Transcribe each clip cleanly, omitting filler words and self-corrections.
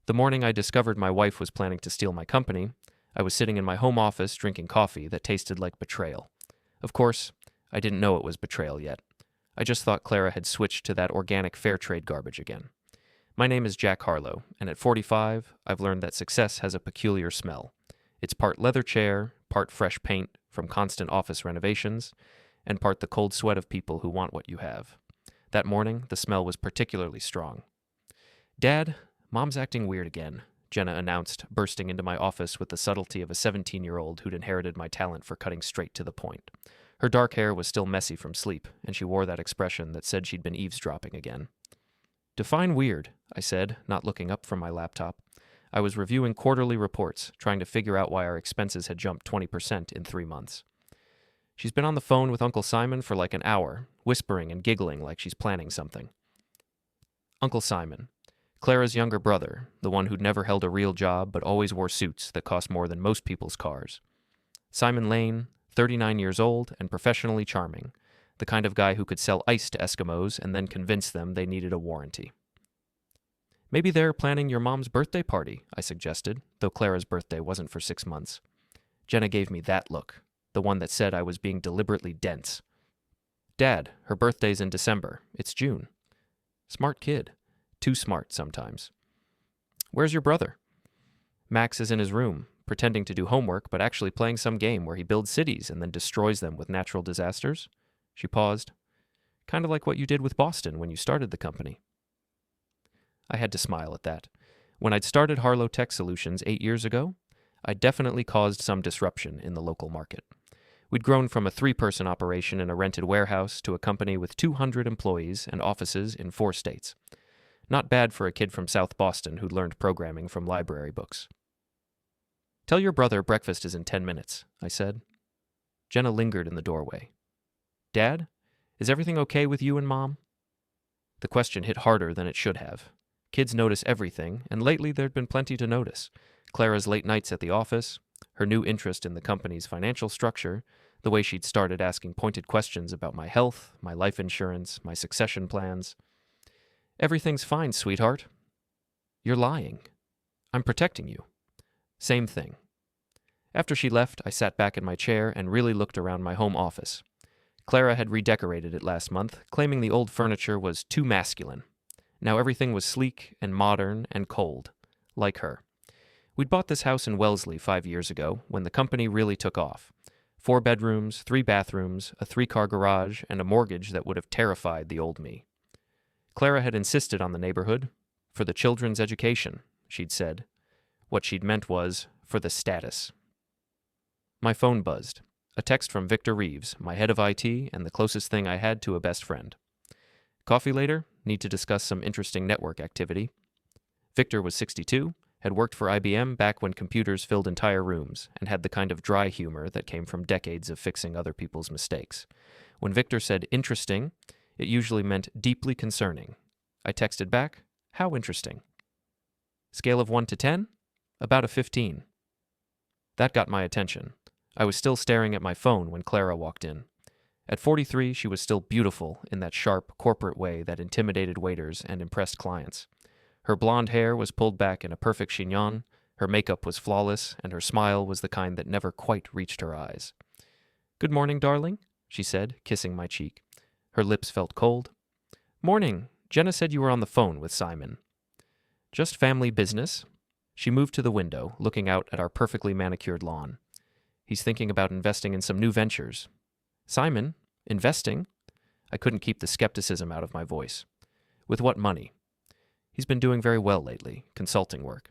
The morning I discovered my wife was planning to steal my company, I was sitting in my home office drinking coffee that tasted like betrayal. Of course, I didn't know it was betrayal yet. I just thought Clara had switched to that organic fair trade garbage again. My name is Jack Harlow, and at 45, I've learned that success has a peculiar smell. It's part leather chair, part fresh paint from constant office renovations, and part the cold sweat of people who want what you have. That morning, the smell was particularly strong. "Dad, Mom's acting weird again," Jenna announced, bursting into my office with the subtlety of a 17-year-old who'd inherited my talent for cutting straight to the point. Her dark hair was still messy from sleep, and she wore that expression that said she'd been eavesdropping again. "Define weird," I said, not looking up from my laptop. I was reviewing quarterly reports, trying to figure out why our expenses had jumped 20% in 3 months. "She's been on the phone with Uncle Simon for like an hour, whispering and giggling like she's planning something." Uncle Simon, Clara's younger brother, the one who'd never held a real job but always wore suits that cost more than most people's cars. Simon Lane, 39 years old and professionally charming, the kind of guy who could sell ice to Eskimos and then convince them they needed a warranty. "Maybe they're planning your mom's birthday party," I suggested, though Clara's birthday wasn't for 6 months. Jenna gave me that look, the one that said I was being deliberately dense. "Dad, her birthday's in December. It's June." Smart kid. Too smart sometimes. "Where's your brother?" "Max is in his room, pretending to do homework, but actually playing some game where he builds cities and then destroys them with natural disasters." She paused. "Kind of like what you did with Boston when you started the company." I had to smile at that. When I'd started Harlow Tech Solutions 8 years ago, I'd definitely caused some disruption in the local market. We'd grown from a 3-person operation in a rented warehouse to a company with 200 employees and offices in 4 states. Not bad for a kid from South Boston who'd learned programming from library books. "Tell your brother breakfast is in 10 minutes, I said. Jenna lingered in the doorway. "Dad, is everything okay with you and Mom?" The question hit harder than it should have. Kids notice everything, and lately there'd been plenty to notice. Clara's late nights at the office, her new interest in the company's financial structure, the way she'd started asking pointed questions about my health, my life insurance, my succession plans. "Everything's fine, sweetheart." "You're lying." "I'm protecting you." Same thing. After she left, I sat back in my chair and really looked around my home office. Clara had redecorated it last month, claiming the old furniture was too masculine. Now everything was sleek and modern and cold, like her. We'd bought this house in Wellesley 5 years ago, when the company really took off. 4 bedrooms, 3 bathrooms, a 3-car garage, and a mortgage that would have terrified the old me. Clara had insisted on the neighborhood, for the children's education, she'd said. What she'd meant was, for the status. My phone buzzed. A text from Victor Reeves, my head of IT and the closest thing I had to a best friend. "Coffee later? Need to discuss some interesting network activity." Victor was 62, had worked for IBM back when computers filled entire rooms, and had the kind of dry humor that came from decades of fixing other people's mistakes. When Victor said interesting, it usually meant deeply concerning. I texted back, "How interesting?" "Scale of 1 to 10? About a 15. That got my attention. I was still staring at my phone when Clara walked in. At 43, she was still beautiful in that sharp, corporate way that intimidated waiters and impressed clients. Her blonde hair was pulled back in a perfect chignon, her makeup was flawless, and her smile was the kind that never quite reached her eyes. "Good morning, darling," she said, kissing my cheek. Her lips felt cold. "Morning. Jenna said you were on the phone with Simon." "Just family business." She moved to the window, looking out at our perfectly manicured lawn. "He's thinking about investing in some new ventures." "Simon? Investing?" I couldn't keep the skepticism out of my voice. "With what money?" "He's been doing very well lately, consulting work."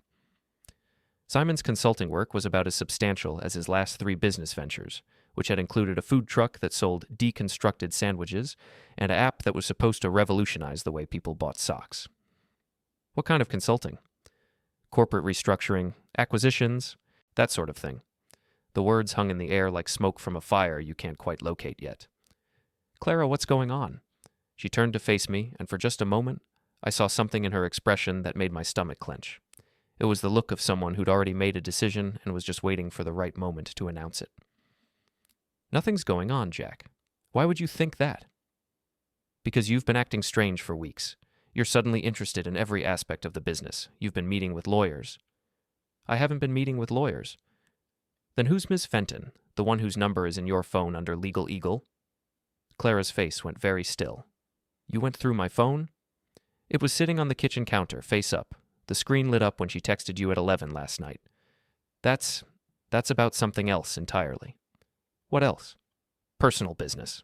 Simon's consulting work was about as substantial as his last 3 business ventures, which had included a food truck that sold deconstructed sandwiches and an app that was supposed to revolutionize the way people bought socks. "What kind of consulting?" "Corporate restructuring, acquisitions, that sort of thing." The words hung in the air like smoke from a fire you can't quite locate yet. "Clara, what's going on?" She turned to face me, and for just a moment, I saw something in her expression that made my stomach clench. It was the look of someone who'd already made a decision and was just waiting for the right moment to announce it. "Nothing's going on, Jack. Why would you think that?" "Because you've been acting strange for weeks. You're suddenly interested in every aspect of the business. You've been meeting with lawyers. I haven't been meeting with lawyers. Then who's Miss Fenton, the one whose number is in your phone under Legal Eagle? Clara's face went very still. You went through my phone? It was sitting on the kitchen counter, face up. The screen lit up when she texted you at 11 last night. That's about something else entirely. What else? Personal business.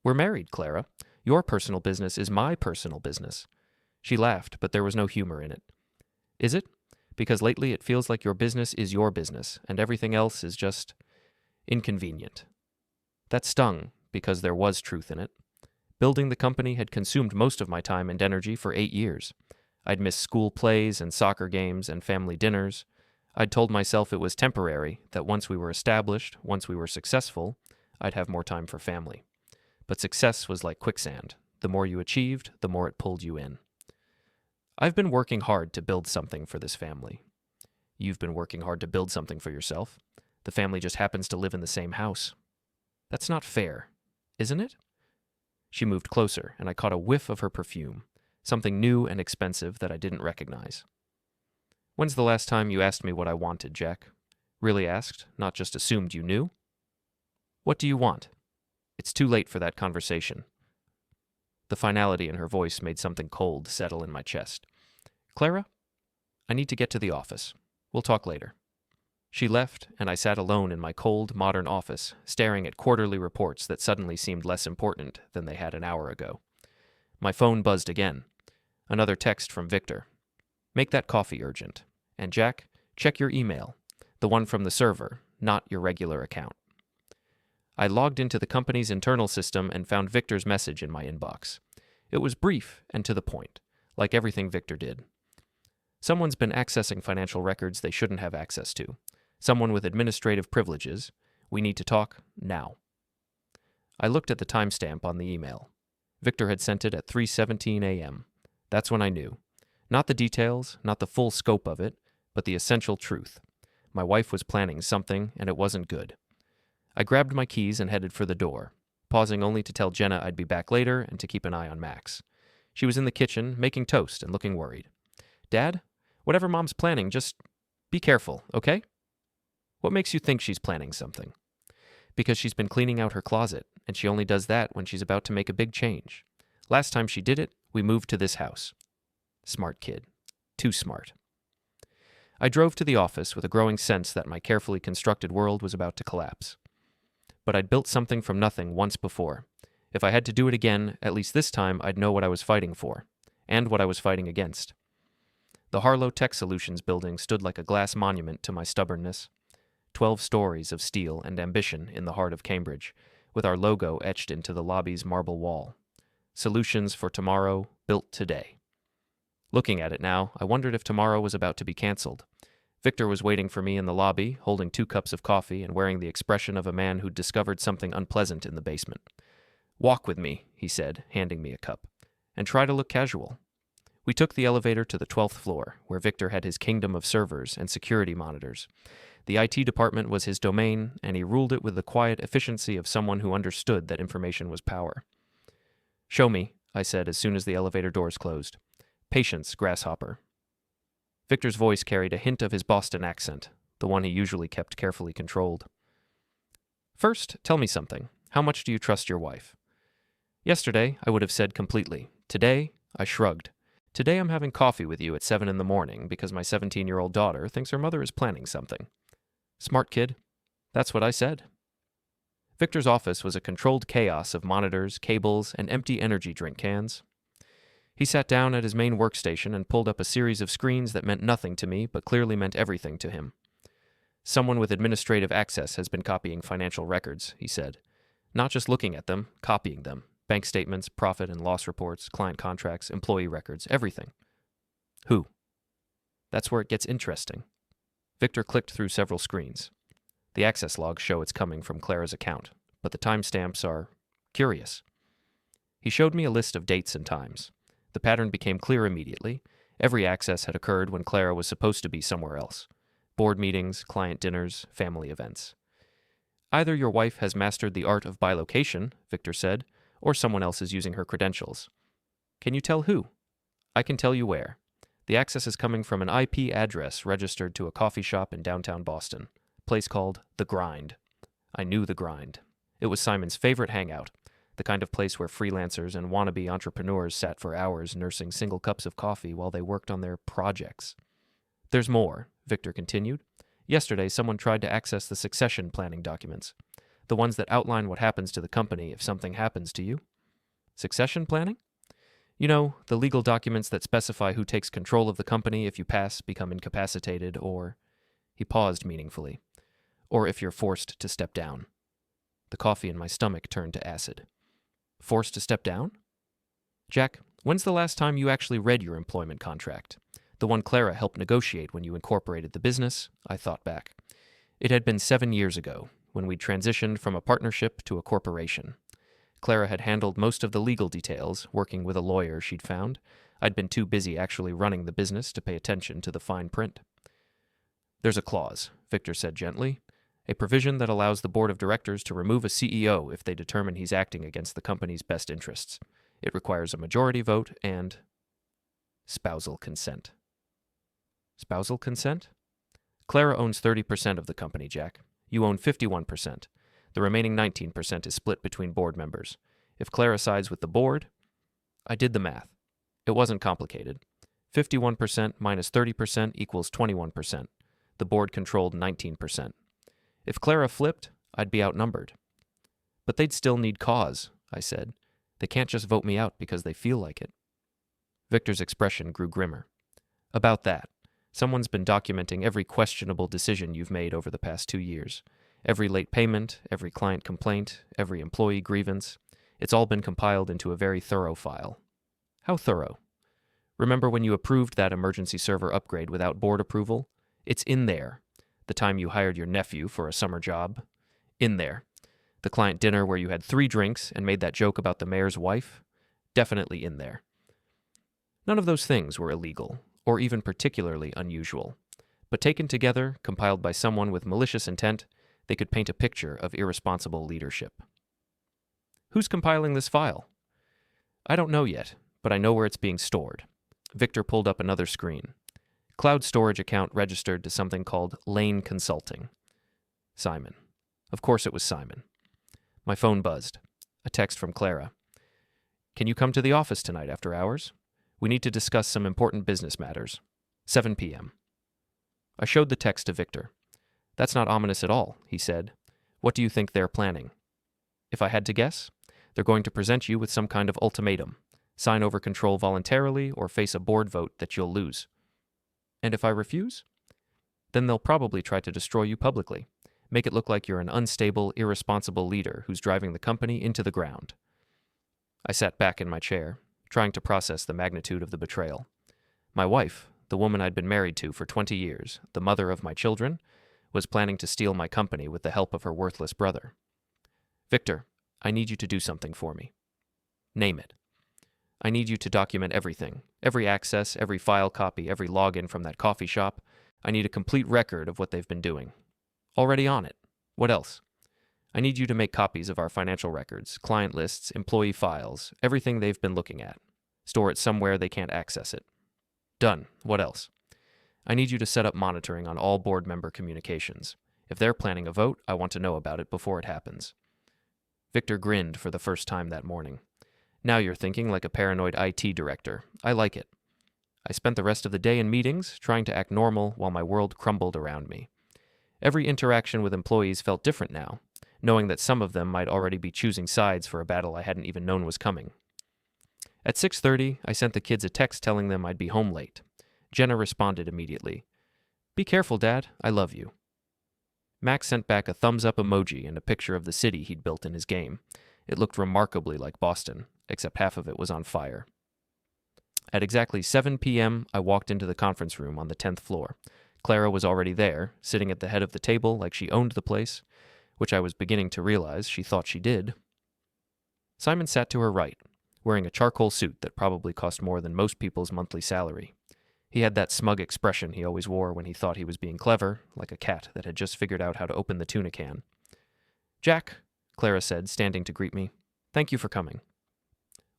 We're married, Clara. Your personal business is my personal business. She laughed, but there was no humor in it. Is it? Because lately it feels like your business is your business, and everything else is just inconvenient. That stung, because there was truth in it. Building the company had consumed most of my time and energy for 8 years. I'd missed school plays and soccer games and family dinners. I'd told myself it was temporary, that once we were established, once we were successful, I'd have more time for family. But success was like quicksand. The more you achieved, the more it pulled you in. I've been working hard to build something for this family. You've been working hard to build something for yourself. The family just happens to live in the same house. That's not fair, isn't it? She moved closer, and I caught a whiff of her perfume, something new and expensive that I didn't recognize. When's the last time you asked me what I wanted, Jack? Really asked, not just assumed you knew? What do you want? It's too late for that conversation. The finality in her voice made something cold settle in my chest. Clara, I need to get to the office. We'll talk later. She left, and I sat alone in my cold, modern office, staring at quarterly reports that suddenly seemed less important than they had an hour ago. My phone buzzed again. Another text from Victor. Make that coffee urgent. And Jack, check your email. The one from the server, not your regular account. I logged into the company's internal system and found Victor's message in my inbox. It was brief and to the point, like everything Victor did. Someone's been accessing financial records they shouldn't have access to. Someone with administrative privileges. We need to talk now. I looked at the timestamp on the email. Victor had sent it at 3:17 a.m. That's when I knew. Not the details, not the full scope of it, but the essential truth. My wife was planning something, and it wasn't good. I grabbed my keys and headed for the door, pausing only to tell Jenna I'd be back later and to keep an eye on Max. She was in the kitchen, making toast and looking worried. Dad, whatever Mom's planning, just be careful, okay? What makes you think she's planning something? Because she's been cleaning out her closet, and she only does that when she's about to make a big change. Last time she did it, we moved to this house. Smart kid. Too smart. I drove to the office with a growing sense that my carefully constructed world was about to collapse. But I'd built something from nothing once before. If I had to do it again, at least this time I'd know what I was fighting for, and what I was fighting against. The Harlow Tech Solutions building stood like a glass monument to my stubbornness. 12 stories of steel and ambition in the heart of Cambridge, with our logo etched into the lobby's marble wall. Solutions for tomorrow, built today. Looking at it now, I wondered if tomorrow was about to be canceled. Victor was waiting for me in the lobby, holding 2 cups of coffee and wearing the expression of a man who'd discovered something unpleasant in the basement. Walk with me, he said, handing me a cup, and try to look casual. We took the elevator to the 12th floor, where Victor had his kingdom of servers and security monitors. The IT department was his domain, and he ruled it with the quiet efficiency of someone who understood that information was power. Show me, I said as soon as the elevator doors closed. Patience, grasshopper. Victor's voice carried a hint of his Boston accent, the one he usually kept carefully controlled. First, tell me something. How much do you trust your wife? Yesterday, I would have said completely. Today, I shrugged. Today I'm having coffee with you at 7 in the morning because my 17-year-old daughter thinks her mother is planning something. Smart kid. That's what I said. Victor's office was a controlled chaos of monitors, cables, and empty energy drink cans. He sat down at his main workstation and pulled up a series of screens that meant nothing to me but clearly meant everything to him. Someone with administrative access has been copying financial records, he said. Not just looking at them, copying them. Bank statements, profit and loss reports, client contracts, employee records, everything. Who? That's where it gets interesting. Victor clicked through several screens. The access logs show it's coming from Clara's account, but the timestamps are curious. He showed me a list of dates and times. The pattern became clear immediately. Every access had occurred when Clara was supposed to be somewhere else. Board meetings, client dinners, family events. Either your wife has mastered the art of bilocation, Victor said, or someone else is using her credentials. Can you tell who? I can tell you where. The access is coming from an IP address registered to a coffee shop in downtown Boston, a place called The Grind. I knew The Grind. It was Simon's favorite hangout, the kind of place where freelancers and wannabe entrepreneurs sat for hours nursing single cups of coffee while they worked on their projects. There's more, Victor continued. Yesterday, someone tried to access the succession planning documents, the ones that outline what happens to the company if something happens to you. Succession planning? You know, the legal documents that specify who takes control of the company if you pass, become incapacitated, or... He paused meaningfully. Or if you're forced to step down. The coffee in my stomach turned to acid. Forced to step down? Jack, when's the last time you actually read your employment contract? The one Clara helped negotiate when you incorporated the business, I thought back. It had been 7 years ago, when we'd transitioned from a partnership to a corporation. Clara had handled most of the legal details, working with a lawyer she'd found. I'd been too busy actually running the business to pay attention to the fine print. There's a clause, Victor said gently, a provision that allows the board of directors to remove a CEO if they determine he's acting against the company's best interests. It requires a majority vote and spousal consent. Spousal consent? Clara owns 30% of the company, Jack. You own 51%. The remaining 19% is split between board members. If Clara sides with the board, I did the math. It wasn't complicated. 51% minus 30% equals 21%. The board controlled 19%. If Clara flipped, I'd be outnumbered. But they'd still need cause, I said. They can't just vote me out because they feel like it. Victor's expression grew grimmer. About that, someone's been documenting every questionable decision you've made over the past 2 years. Every late payment, every client complaint, every employee grievance. It's all been compiled into a very thorough file. How thorough? Remember when you approved that emergency server upgrade without board approval? It's in there. The time you hired your nephew for a summer job? In there. The client dinner where you had 3 drinks and made that joke about the mayor's wife? Definitely in there. None of those things were illegal, or even particularly unusual. But taken together, compiled by someone with malicious intent, they could paint a picture of irresponsible leadership. Who's compiling this file? I don't know yet, but I know where it's being stored. Victor pulled up another screen. Cloud storage account registered to something called Lane Consulting. Simon. Of course it was Simon. My phone buzzed. A text from Clara. Can you come to the office tonight after hours? We need to discuss some important business matters. 7 p.m. I showed the text to Victor. That's not ominous at all, he said. What do you think they're planning? If I had to guess, they're going to present you with some kind of ultimatum. Sign over control voluntarily or face a board vote that you'll lose. And if I refuse? Then they'll probably try to destroy you publicly. Make it look like you're an unstable, irresponsible leader who's driving the company into the ground. I sat back in my chair, trying to process the magnitude of the betrayal. My wife, the woman I'd been married to for 20 years, the mother of my children, was planning to steal my company with the help of her worthless brother. Victor, I need you to do something for me. Name it. I need you to document everything, every access, every file copy, every login from that coffee shop. I need a complete record of what they've been doing. Already on it. What else? I need you to make copies of our financial records, client lists, employee files, everything they've been looking at. Store it somewhere they can't access it. Done. What else? I need you to set up monitoring on all board member communications. If they're planning a vote, I want to know about it before it happens. Victor grinned for the first time that morning. Now you're thinking like a paranoid IT director. I like it. I spent the rest of the day in meetings, trying to act normal while my world crumbled around me. Every interaction with employees felt different now, knowing that some of them might already be choosing sides for a battle I hadn't even known was coming. At 6:30, I sent the kids a text telling them I'd be home late. Jenna responded immediately. Be careful, Dad. I love you. Max sent back a thumbs-up emoji and a picture of the city he'd built in his game. It looked remarkably like Boston, except half of it was on fire. At exactly 7 p.m., I walked into the conference room on the 10th floor. Clara was already there, sitting at the head of the table like she owned the place, which I was beginning to realize she thought she did. Simon sat to her right, wearing a charcoal suit that probably cost more than most people's monthly salary. He had that smug expression he always wore when he thought he was being clever, like a cat that had just figured out how to open the tuna can. Jack, Clara said, standing to greet me. Thank you for coming.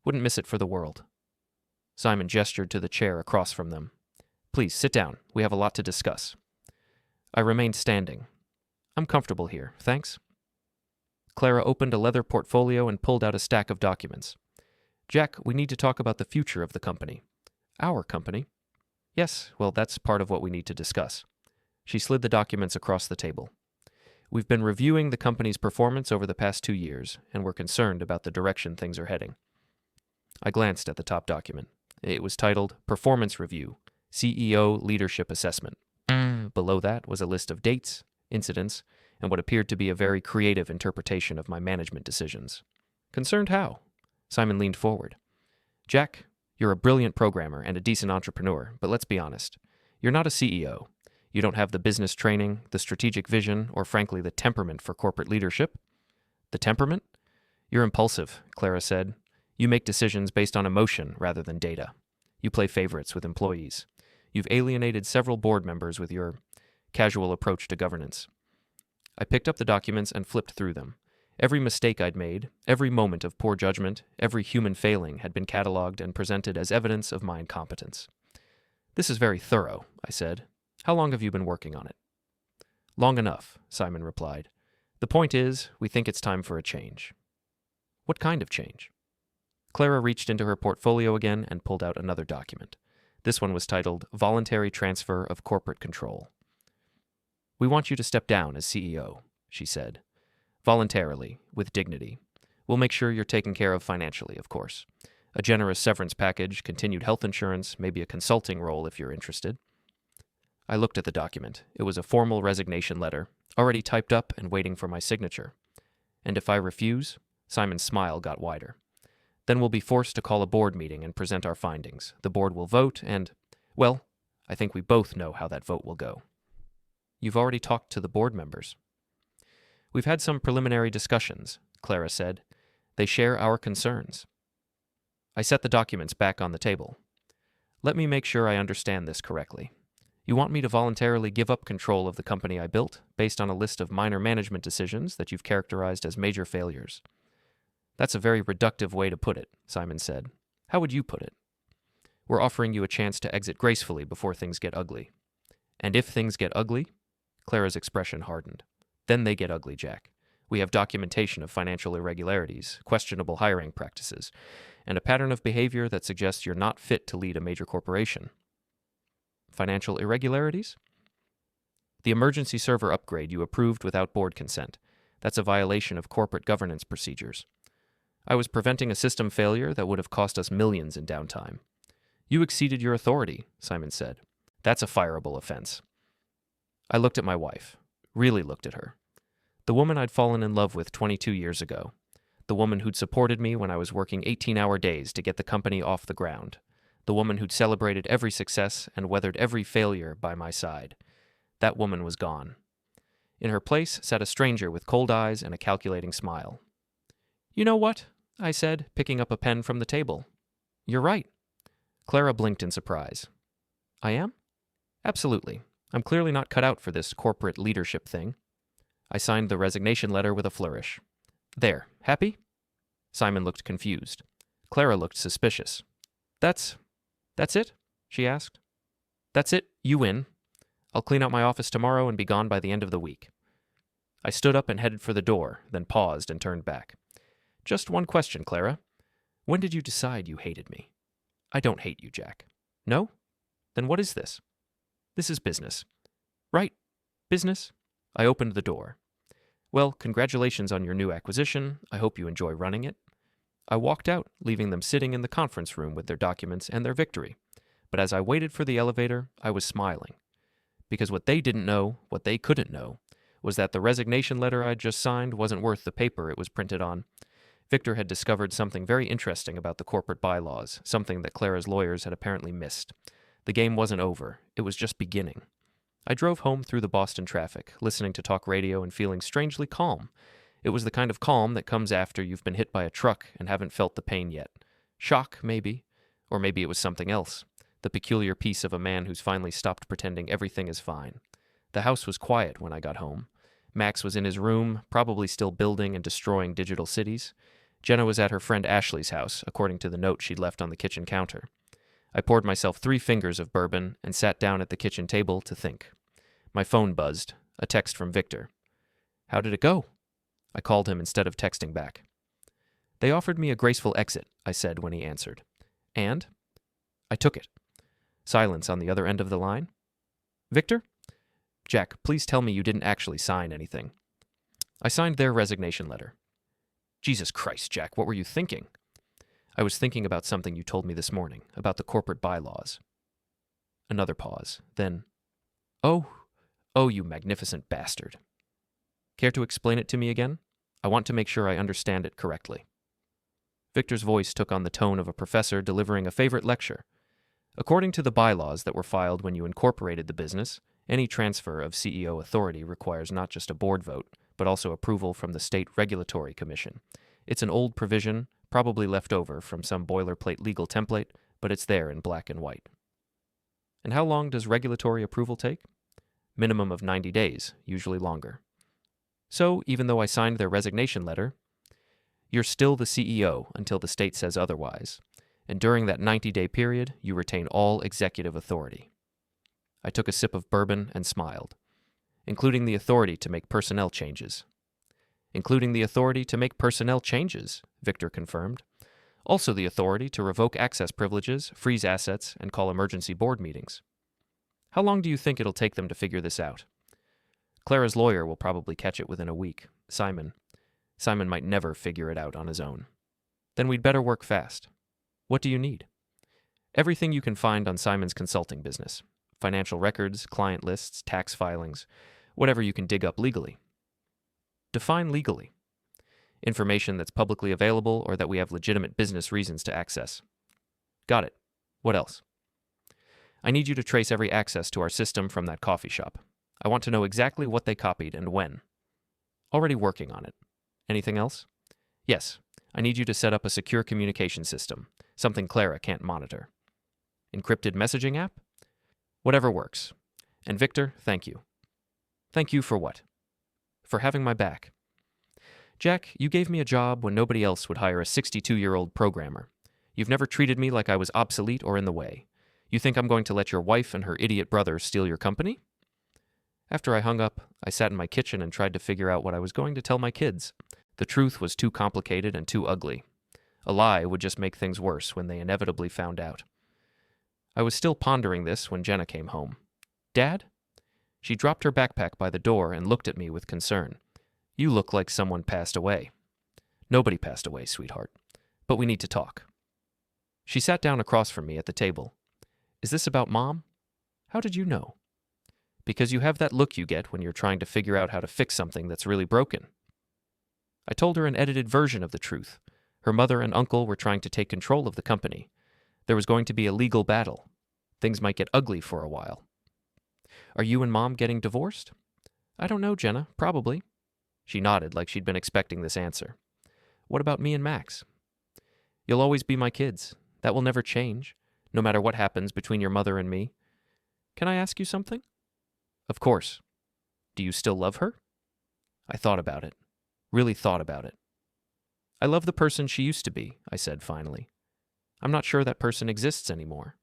Wouldn't miss it for the world. Simon gestured to the chair across from them. Please, sit down. We have a lot to discuss. I remained standing. I'm comfortable here, thanks. Clara opened a leather portfolio and pulled out a stack of documents. Jack, we need to talk about the future of the company. Our company? Yes, well, that's part of what we need to discuss. She slid the documents across the table. We've been reviewing the company's performance over the past 2 years, and we're concerned about the direction things are heading. I glanced at the top document. It was titled Performance Review, CEO Leadership Assessment. Below that was a list of dates, incidents, and what appeared to be a very creative interpretation of my management decisions. Concerned how? Simon leaned forward. Jack, you're a brilliant programmer and a decent entrepreneur, but let's be honest. You're not a CEO. You don't have the business training, the strategic vision, or frankly the temperament for corporate leadership. The temperament? You're impulsive, Clara said. You make decisions based on emotion rather than data. You play favorites with employees. You've alienated several board members with your casual approach to governance. I picked up the documents and flipped through them. Every mistake I'd made, every moment of poor judgment, every human failing had been cataloged and presented as evidence of my incompetence. This is very thorough, I said. How long have you been working on it? Long enough, Simon replied. The point is, we think it's time for a change. What kind of change? Clara reached into her portfolio again and pulled out another document. This one was titled Voluntary Transfer of Corporate Control. We want you to step down as CEO, she said. Voluntarily, with dignity. We'll make sure you're taken care of financially, of course. A generous severance package, continued health insurance, maybe a consulting role if you're interested. I looked at the document. It was a formal resignation letter, already typed up and waiting for my signature. And if I refuse? Simon's smile got wider. Then we'll be forced to call a board meeting and present our findings. The board will vote and, well, I think we both know how that vote will go. You've already talked to the board members. We've had some preliminary discussions, Clara said. They share our concerns. I set the documents back on the table. Let me make sure I understand this correctly. You want me to voluntarily give up control of the company I built based on a list of minor management decisions that you've characterized as major failures. That's a very reductive way to put it, Simon said. How would you put it? We're offering you a chance to exit gracefully before things get ugly. And if things get ugly? Clara's expression hardened. Then they get ugly, Jack. We have documentation of financial irregularities, questionable hiring practices, and a pattern of behavior that suggests you're not fit to lead a major corporation. Financial irregularities? The emergency server upgrade you approved without board consent. That's a violation of corporate governance procedures. I was preventing a system failure that would have cost us millions in downtime. You exceeded your authority, Simon said. That's a fireable offense. I looked at my wife, really looked at her. The woman I'd fallen in love with 22 years ago. The woman who'd supported me when I was working 18-hour days to get the company off the ground. The woman who'd celebrated every success and weathered every failure by my side. That woman was gone. In her place sat a stranger with cold eyes and a calculating smile. You know what? I said, picking up a pen from the table. You're right. Clara blinked in surprise. I am? Absolutely. I'm clearly not cut out for this corporate leadership thing. I signed the resignation letter with a flourish. There, happy? Simon looked confused. Clara looked suspicious. That's it? She asked. That's it, you win. I'll clean out my office tomorrow and be gone by the end of the week. I stood up and headed for the door, then paused and turned back. Just one question, Clara. When did you decide you hated me? I don't hate you, Jack. No? Then what is this? This is business. Right. Business? I opened the door. Well, congratulations on your new acquisition. I hope you enjoy running it. I walked out, leaving them sitting in the conference room with their documents and their victory. But as I waited for the elevator, I was smiling. Because what they didn't know, what they couldn't know, was that the resignation letter I'd just signed wasn't worth the paper it was printed on. Victor had discovered something very interesting about the corporate bylaws, something that Clara's lawyers had apparently missed. The game wasn't over. It was just beginning. I drove home through the Boston traffic, listening to talk radio and feeling strangely calm. It was the kind of calm that comes after you've been hit by a truck and haven't felt the pain yet. Shock, maybe. Or maybe it was something else. The peculiar peace of a man who's finally stopped pretending everything is fine. The house was quiet when I got home. Max was in his room, probably still building and destroying digital cities. Jenna was at her friend Ashley's house, according to the note she'd left on the kitchen counter. I poured myself 3 fingers of bourbon and sat down at the kitchen table to think. My phone buzzed, a text from Victor. "How did it go?" I called him instead of texting back. "They offered me a graceful exit," I said when he answered. "And?" "I took it." Silence on the other end of the line. "Victor?" "Jack, please tell me you didn't actually sign anything." "I signed their resignation letter." "Jesus Christ, Jack, what were you thinking?" "I was thinking about something you told me this morning, about the corporate bylaws." Another pause. Then, Oh, you magnificent bastard. Care to explain it to me again? I want to make sure I understand it correctly." Victor's voice took on the tone of a professor delivering a favorite lecture. "According to the bylaws that were filed when you incorporated the business, any transfer of CEO authority requires not just a board vote, but also approval from the State Regulatory Commission. It's an old provision, probably left over from some boilerplate legal template, but it's there in black and white." "And how long does regulatory approval take?" "Minimum of 90 days, usually longer." "So, even though I signed their resignation letter, you're still the CEO until the state says otherwise, and during that 90-day period, you retain all executive authority." I took a sip of bourbon and smiled. "Including the authority to make personnel changes." "Including the authority to make personnel changes," Victor confirmed. "Also the authority to revoke access privileges, freeze assets, and call emergency board meetings." "How long do you think it'll take them to figure this out?" "Clara's lawyer will probably catch it within a week. Simon might never figure it out on his own." "Then we'd better work fast." "What do you need?" "Everything you can find on Simon's consulting business. Financial records, client lists, tax filings, whatever you can dig up legally." "Define legally." "Information that's publicly available or that we have legitimate business reasons to access." "Got it. What else?" "I need you to trace every access to our system from that coffee shop. I want to know exactly what they copied and when." "Already working on it." "Anything else?" "Yes. I need you to set up a secure communication system, something Clara can't monitor." "Encrypted messaging app?" "Whatever works. And Victor, thank you." "Thank you for what?" "For having my back." "Jack, you gave me a job when nobody else would hire a 62-year-old programmer. You've never treated me like I was obsolete or in the way. You think I'm going to let your wife and her idiot brother steal your company?" After I hung up, I sat in my kitchen and tried to figure out what I was going to tell my kids. The truth was too complicated and too ugly. A lie would just make things worse when they inevitably found out. I was still pondering this when Jenna came home. "Dad?" She dropped her backpack by the door and looked at me with concern. "You look like someone passed away." "Nobody passed away, sweetheart. But we need to talk." She sat down across from me at the table. "Is this about Mom?" "How did you know?" "Because you have that look you get when you're trying to figure out how to fix something that's really broken." I told her an edited version of the truth. Her mother and uncle were trying to take control of the company. There was going to be a legal battle. Things might get ugly for a while. "Are you and Mom getting divorced?" "I don't know, Jenna. Probably." She nodded like she'd been expecting this answer. "What about me and Max?" "You'll always be my kids. That will never change, no matter what happens between your mother and me." "Can I ask you something?" "Of course. Do you still love her?" I thought about it. Really thought about it. "I love the person she used to be," I said finally. "I'm not sure that person exists anymore."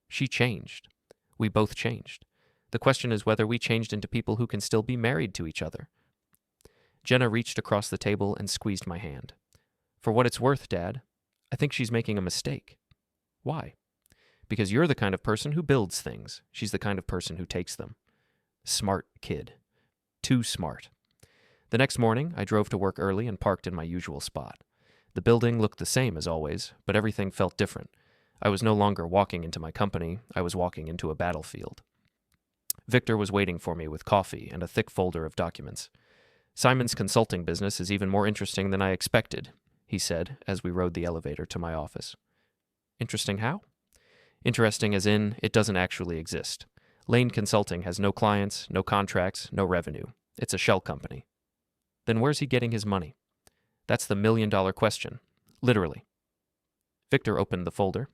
She changed. We both changed. The question is whether we changed into people who can still be married to each other. Jenna reached across the table and squeezed my hand. "For what it's worth, Dad, I think she's making a mistake." "Why?" "Because you're the kind of person who builds things. She's the kind of person who takes them." Smart kid. Too smart. The next morning, I drove to work early and parked in my usual spot. The building looked the same as always, but everything felt different. I was no longer walking into my company, I was walking into a battlefield. Victor was waiting for me with coffee and a thick folder of documents. "Simon's consulting business is even more interesting than I expected," he said as we rode the elevator to my office. "Interesting how?" "Interesting as in, it doesn't actually exist. Lane Consulting has no clients, no contracts, no revenue. It's a shell company." "Then where's he getting his money?" "That's the million-dollar question. Literally." Victor opened the folder.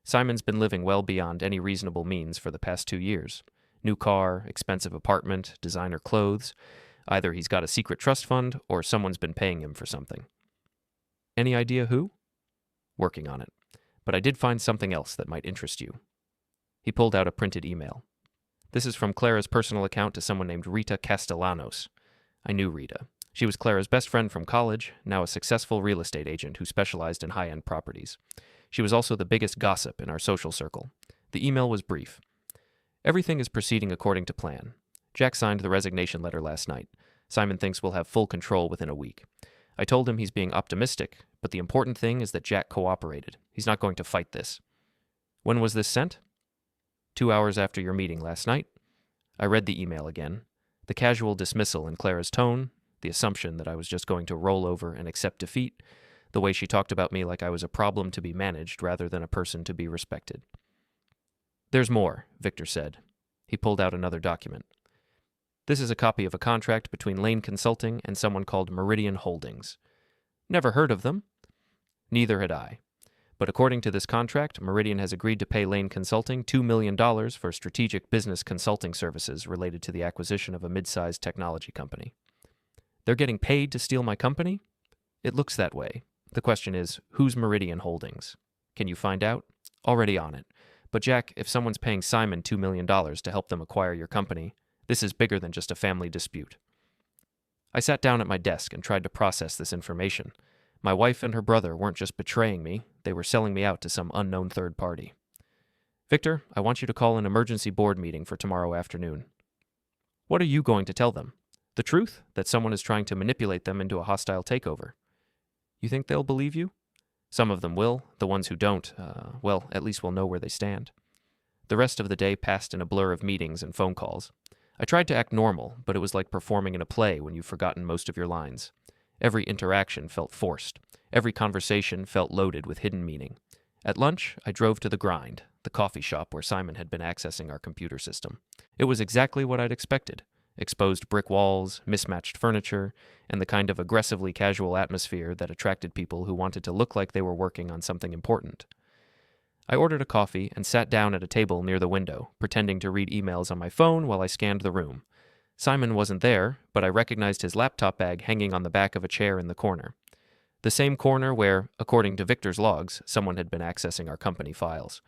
"Simon's been living well beyond any reasonable means for the past 2 years. New car, expensive apartment, designer clothes. Either he's got a secret trust fund or someone's been paying him for something." "Any idea who?" "Working on it. But I did find something else that might interest you. He pulled out a printed email. This is from Clara's personal account to someone named Rita Castellanos. I knew Rita. She was Clara's best friend from college, now a successful real estate agent who specialized in high-end properties. She was also the biggest gossip in our social circle. The email was brief. Everything is proceeding according to plan. Jack signed the resignation letter last night. Simon thinks we'll have full control within a week. I told him he's being optimistic, but the important thing is that Jack cooperated. He's not going to fight this. When was this sent? 2 hours after your meeting last night. I read the email again. The casual dismissal in Clara's tone, the assumption that I was just going to roll over and accept defeat, the way she talked about me like I was a problem to be managed rather than a person to be respected. There's more, Victor said. He pulled out another document. This is a copy of a contract between Lane Consulting and someone called Meridian Holdings. Never heard of them. Neither had I. But according to this contract, Meridian has agreed to pay Lane Consulting $2 million for strategic business consulting services related to the acquisition of a mid-sized technology company. They're getting paid to steal my company? It looks that way. The question is, who's Meridian Holdings? Can you find out? Already on it. But Jack, if someone's paying Simon $2 million to help them acquire your company, this is bigger than just a family dispute. I sat down at my desk and tried to process this information. My wife and her brother weren't just betraying me, they were selling me out to some unknown third party. Victor, I want you to call an emergency board meeting for tomorrow afternoon. What are you going to tell them? The truth? That someone is trying to manipulate them into a hostile takeover. You think they'll believe you? Some of them will. The ones who don't, at least will know where they stand. The rest of the day passed in a blur of meetings and phone calls. I tried to act normal, but it was like performing in a play when you've forgotten most of your lines. Every interaction felt forced. Every conversation felt loaded with hidden meaning. At lunch, I drove to The Grind, the coffee shop where Simon had been accessing our computer system. It was exactly what I'd expected. Exposed brick walls, mismatched furniture, and the kind of aggressively casual atmosphere that attracted people who wanted to look like they were working on something important. I ordered a coffee and sat down at a table near the window, pretending to read emails on my phone while I scanned the room. Simon wasn't there, but I recognized his laptop bag hanging on the back of a chair in the corner. The same corner where, according to Victor's logs, someone had been accessing our company files.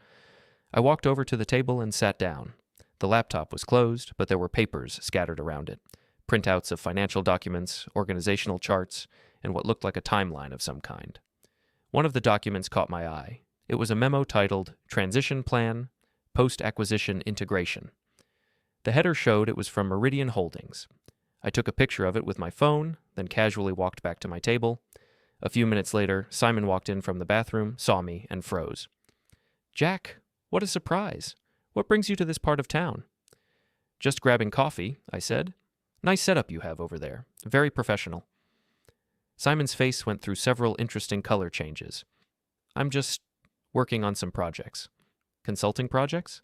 I walked over to the table and sat down. The laptop was closed, but there were papers scattered around it. Printouts of financial documents, organizational charts, and what looked like a timeline of some kind. One of the documents caught my eye. It was a memo titled Transition Plan, Post-Acquisition Integration. The header showed it was from Meridian Holdings. I took a picture of it with my phone, then casually walked back to my table. A few minutes later, Simon walked in from the bathroom, saw me, and froze. Jack, what a surprise. What brings you to this part of town? Just grabbing coffee, I said. Nice setup you have over there. Very professional. Simon's face went through several interesting color changes. I'm just working on some projects. Consulting projects?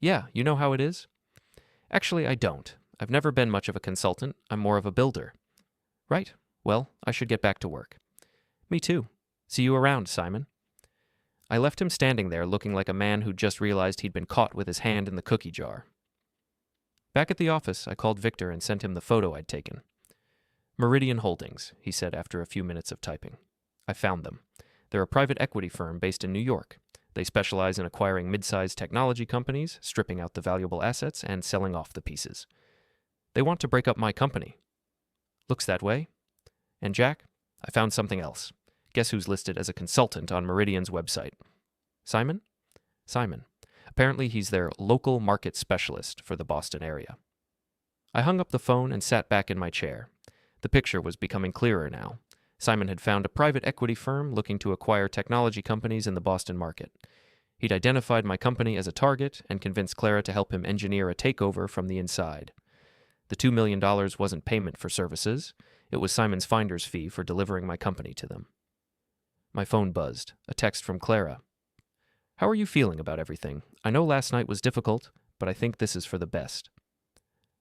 Yeah, you know how it is? Actually, I don't. I've never been much of a consultant. I'm more of a builder. Right. Well, I should get back to work. Me too. See you around, Simon. I left him standing there looking like a man who'd just realized he'd been caught with his hand in the cookie jar. Back at the office, I called Victor and sent him the photo I'd taken. Meridian Holdings, he said after a few minutes of typing. I found them. They're a private equity firm based in New York. They specialize in acquiring mid-sized technology companies, stripping out the valuable assets, and selling off the pieces. They want to break up my company. Looks that way. And Jack, I found something else. Guess who's listed as a consultant on Meridian's website? Simon? Simon. Apparently he's their local market specialist for the Boston area. I hung up the phone and sat back in my chair. The picture was becoming clearer now. Simon had found a private equity firm looking to acquire technology companies in the Boston market. He'd identified my company as a target and convinced Clara to help him engineer a takeover from the inside. The $2 million wasn't payment for services. It was Simon's finder's fee for delivering my company to them. My phone buzzed. A text from Clara. How are you feeling about everything? I know last night was difficult, but I think this is for the best.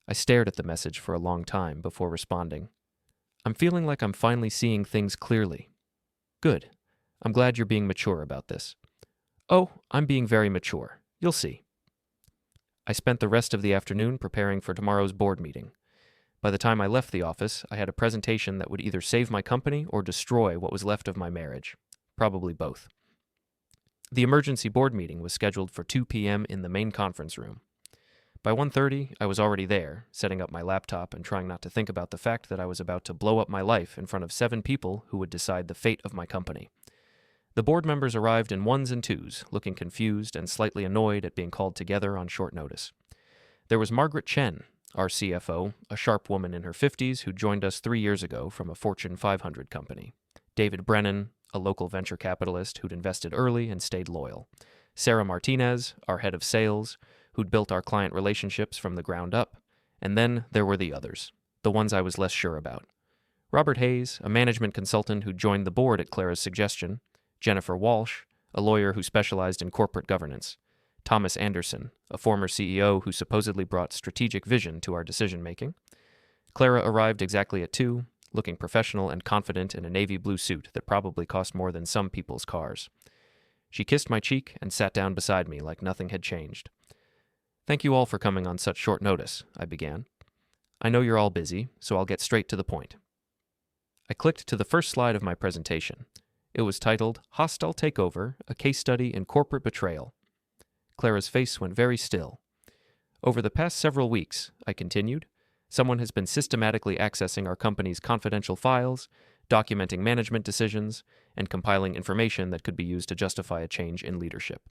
I stared at the message for a long time before responding. I'm feeling like I'm finally seeing things clearly. Good. I'm glad you're being mature about this. Oh, I'm being very mature. You'll see. I spent the rest of the afternoon preparing for tomorrow's board meeting. By the time I left the office, I had a presentation that would either save my company or destroy what was left of my marriage. Probably both. The emergency board meeting was scheduled for 2 p.m. in the main conference room. By 1:30, I was already there, setting up my laptop and trying not to think about the fact that I was about to blow up my life in front of 7 people who would decide the fate of my company. The board members arrived in ones and twos, looking confused and slightly annoyed at being called together on short notice. There was Margaret Chen, our CFO, a sharp woman in her 50s who joined us 3 years ago from a Fortune 500 company. David Brennan, a local venture capitalist who'd invested early and stayed loyal. Sarah Martinez, our head of sales, who'd built our client relationships from the ground up. And then there were the others, the ones I was less sure about. Robert Hayes, a management consultant who joined the board at Clara's suggestion. Jennifer Walsh, a lawyer who specialized in corporate governance. Thomas Anderson, a former CEO who supposedly brought strategic vision to our decision-making. Clara arrived exactly at 2, looking professional and confident in a navy blue suit that probably cost more than some people's cars. She kissed my cheek and sat down beside me like nothing had changed. "Thank you all for coming on such short notice," I began. "I know you're all busy, so I'll get straight to the point." I clicked to the first slide of my presentation. It was titled, "Hostile Takeover, a Case Study in Corporate Betrayal." Clara's face went very still. "Over the past several weeks," I continued, "someone has been systematically accessing our company's confidential files, documenting management decisions, and compiling information that could be used to justify a change in leadership."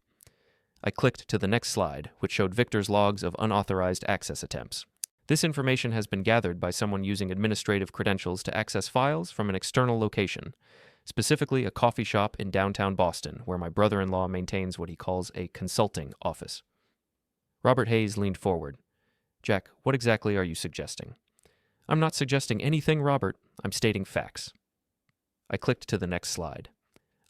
I clicked to the next slide, which showed Victor's logs of unauthorized access attempts. "This information has been gathered by someone using administrative credentials to access files from an external location, specifically a coffee shop in downtown Boston, where my brother-in-law maintains what he calls a consulting office." Robert Hayes leaned forward. "Jack, what exactly are you suggesting?" "I'm not suggesting anything, Robert. I'm stating facts." I clicked to the next slide.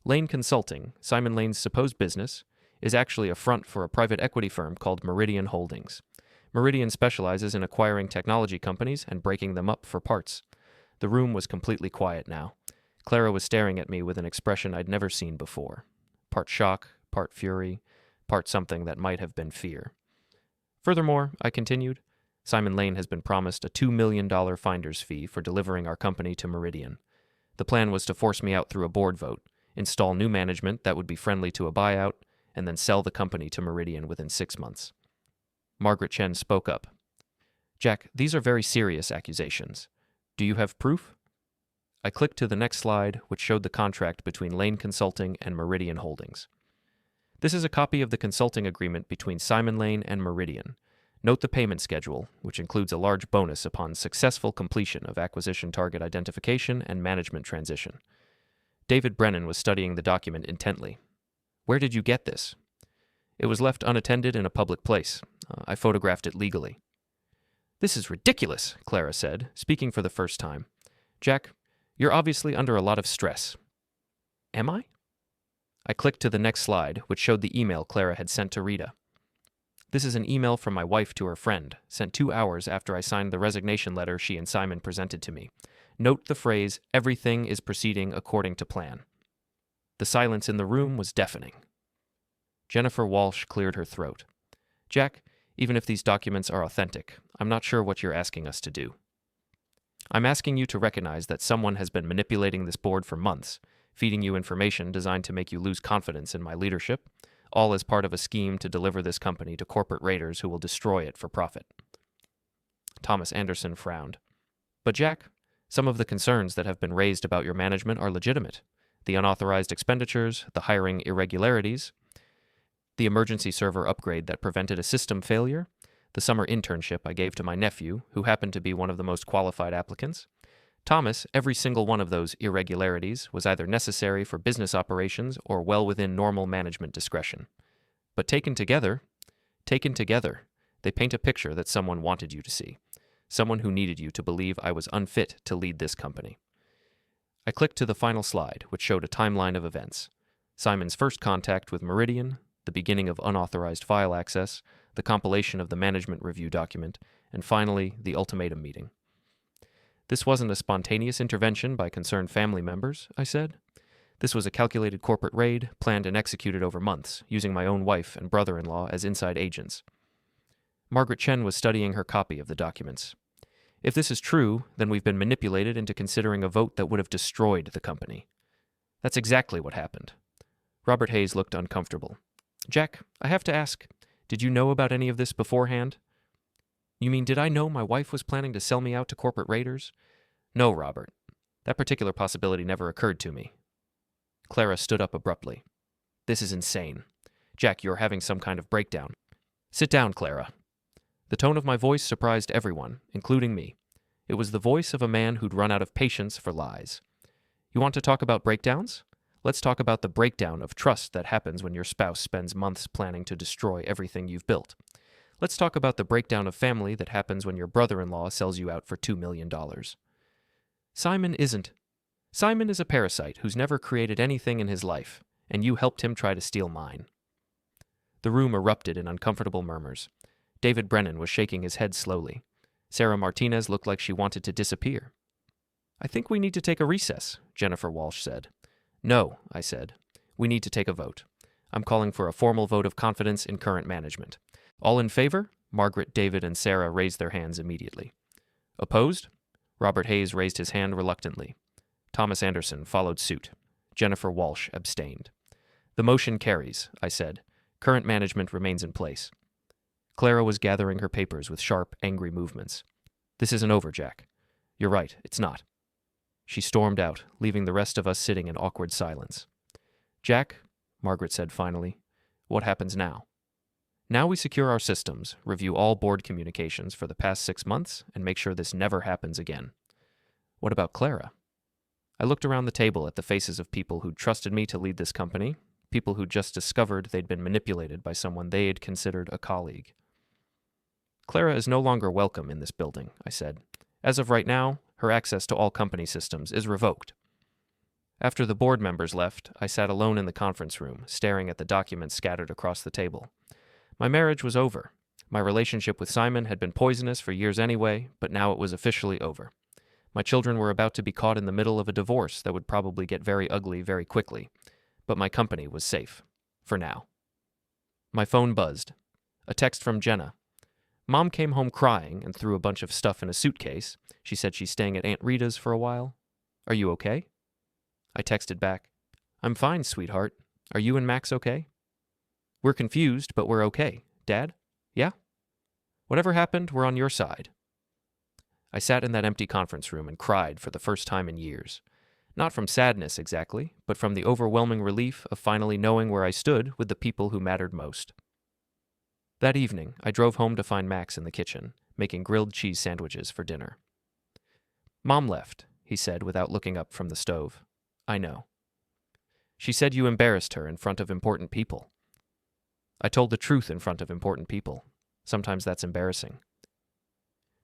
Lane Consulting, Simon Lane's supposed business, is actually a front for a private equity firm called Meridian Holdings. Meridian specializes in acquiring technology companies and breaking them up for parts. The room was completely quiet now. Clara was staring at me with an expression I'd never seen before. Part shock, part fury, part something that might have been fear. "Furthermore," I continued, "Simon Lane has been promised a $2 million finder's fee for delivering our company to Meridian. The plan was to force me out through a board vote, install new management that would be friendly to a buyout, and then sell the company to Meridian within 6 months." Margaret Chen spoke up. "Jack, these are very serious accusations. Do you have proof?" I clicked to the next slide, which showed the contract between Lane Consulting and Meridian Holdings. "This is a copy of the consulting agreement between Simon Lane and Meridian. Note the payment schedule, which includes a large bonus upon successful completion of acquisition target identification and management transition." David Brennan was studying the document intently. "Where did you get this?" "It was left unattended in a public place. I photographed it legally." "This is ridiculous," Clara said, speaking for the first time. "Jack, you're obviously under a lot of stress." "Am I?" I clicked to the next slide, which showed the email Clara had sent to Rita. "This is an email from my wife to her friend, sent 2 hours after I signed the resignation letter she and Simon presented to me. Note the phrase, 'Everything is proceeding according to plan.'" The silence in the room was deafening. Jennifer Walsh cleared her throat. "Jack, even if these documents are authentic, I'm not sure what you're asking us to do." "I'm asking you to recognize that someone has been manipulating this board for months, feeding you information designed to make you lose confidence in my leadership, all as part of a scheme to deliver this company to corporate raiders who will destroy it for profit." Thomas Anderson frowned. "But Jack, some of the concerns that have been raised about your management are legitimate. The unauthorized expenditures, the hiring irregularities, the emergency server upgrade that prevented a system failure, the summer internship I gave to my nephew, who happened to be one of the most qualified applicants. Thomas, every single one of those irregularities was either necessary for business operations or well within normal management discretion. But taken together, they paint a picture that someone wanted you to see, someone who needed you to believe I was unfit to lead this company." I clicked to the final slide, which showed a timeline of events. Simon's first contact with Meridian, the beginning of unauthorized file access, the compilation of the management review document, and finally, the ultimatum meeting. "This wasn't a spontaneous intervention by concerned family members," I said. "This was a calculated corporate raid, planned and executed over months, using my own wife and brother-in-law as inside agents." Margaret Chen was studying her copy of the documents. "If this is true, then we've been manipulated into considering a vote that would have destroyed the company." "That's exactly what happened." Robert Hayes looked uncomfortable. Jack, I have to ask, did you know about any of this beforehand? You mean, did I know my wife was planning to sell me out to corporate raiders? No, Robert. That particular possibility never occurred to me. Clara stood up abruptly. This is insane. Jack, you're having some kind of breakdown. Sit down, Clara. The tone of my voice surprised everyone, including me. It was the voice of a man who'd run out of patience for lies. You want to talk about breakdowns? Let's talk about the breakdown of trust that happens when your spouse spends months planning to destroy everything you've built. Let's talk about the breakdown of family that happens when your brother-in-law sells you out for $2 million. Simon isn't. Simon is a parasite who's never created anything in his life, and you helped him try to steal mine. The room erupted in uncomfortable murmurs. David Brennan was shaking his head slowly. Sarah Martinez looked like she wanted to disappear. I think we need to take a recess, Jennifer Walsh said. No, I said. We need to take a vote. I'm calling for a formal vote of confidence in current management. All in favor? Margaret, David, and Sarah raised their hands immediately. Opposed? Robert Hayes raised his hand reluctantly. Thomas Anderson followed suit. Jennifer Walsh abstained. The motion carries, I said. Current management remains in place. Clara was gathering her papers with sharp, angry movements. This isn't over, Jack. You're right, it's not. She stormed out, leaving the rest of us sitting in awkward silence. Jack, Margaret said finally, what happens now? Now we secure our systems, review all board communications for the past 6 months, and make sure this never happens again. What about Clara? I looked around the table at the faces of people who'd trusted me to lead this company, people who'd just discovered they'd been manipulated by someone they had considered a colleague. Clara is no longer welcome in this building, I said. As of right now, her access to all company systems is revoked. After the board members left, I sat alone in the conference room, staring at the documents scattered across the table. My marriage was over. My relationship with Simon had been poisonous for years anyway, but now it was officially over. My children were about to be caught in the middle of a divorce that would probably get very ugly very quickly, but my company was safe. For now. My phone buzzed. A text from Jenna. Mom came home crying and threw a bunch of stuff in a suitcase. She said she's staying at Aunt Rita's for a while. Are you okay? I texted back. I'm fine, sweetheart. Are you and Max okay? We're confused, but we're okay. Dad? Yeah? Whatever happened, we're on your side. I sat in that empty conference room and cried for the first time in years. Not from sadness exactly, but from the overwhelming relief of finally knowing where I stood with the people who mattered most. That evening, I drove home to find Max in the kitchen, making grilled cheese sandwiches for dinner. Mom left, he said without looking up from the stove. I know. She said you embarrassed her in front of important people. I told the truth in front of important people. Sometimes that's embarrassing.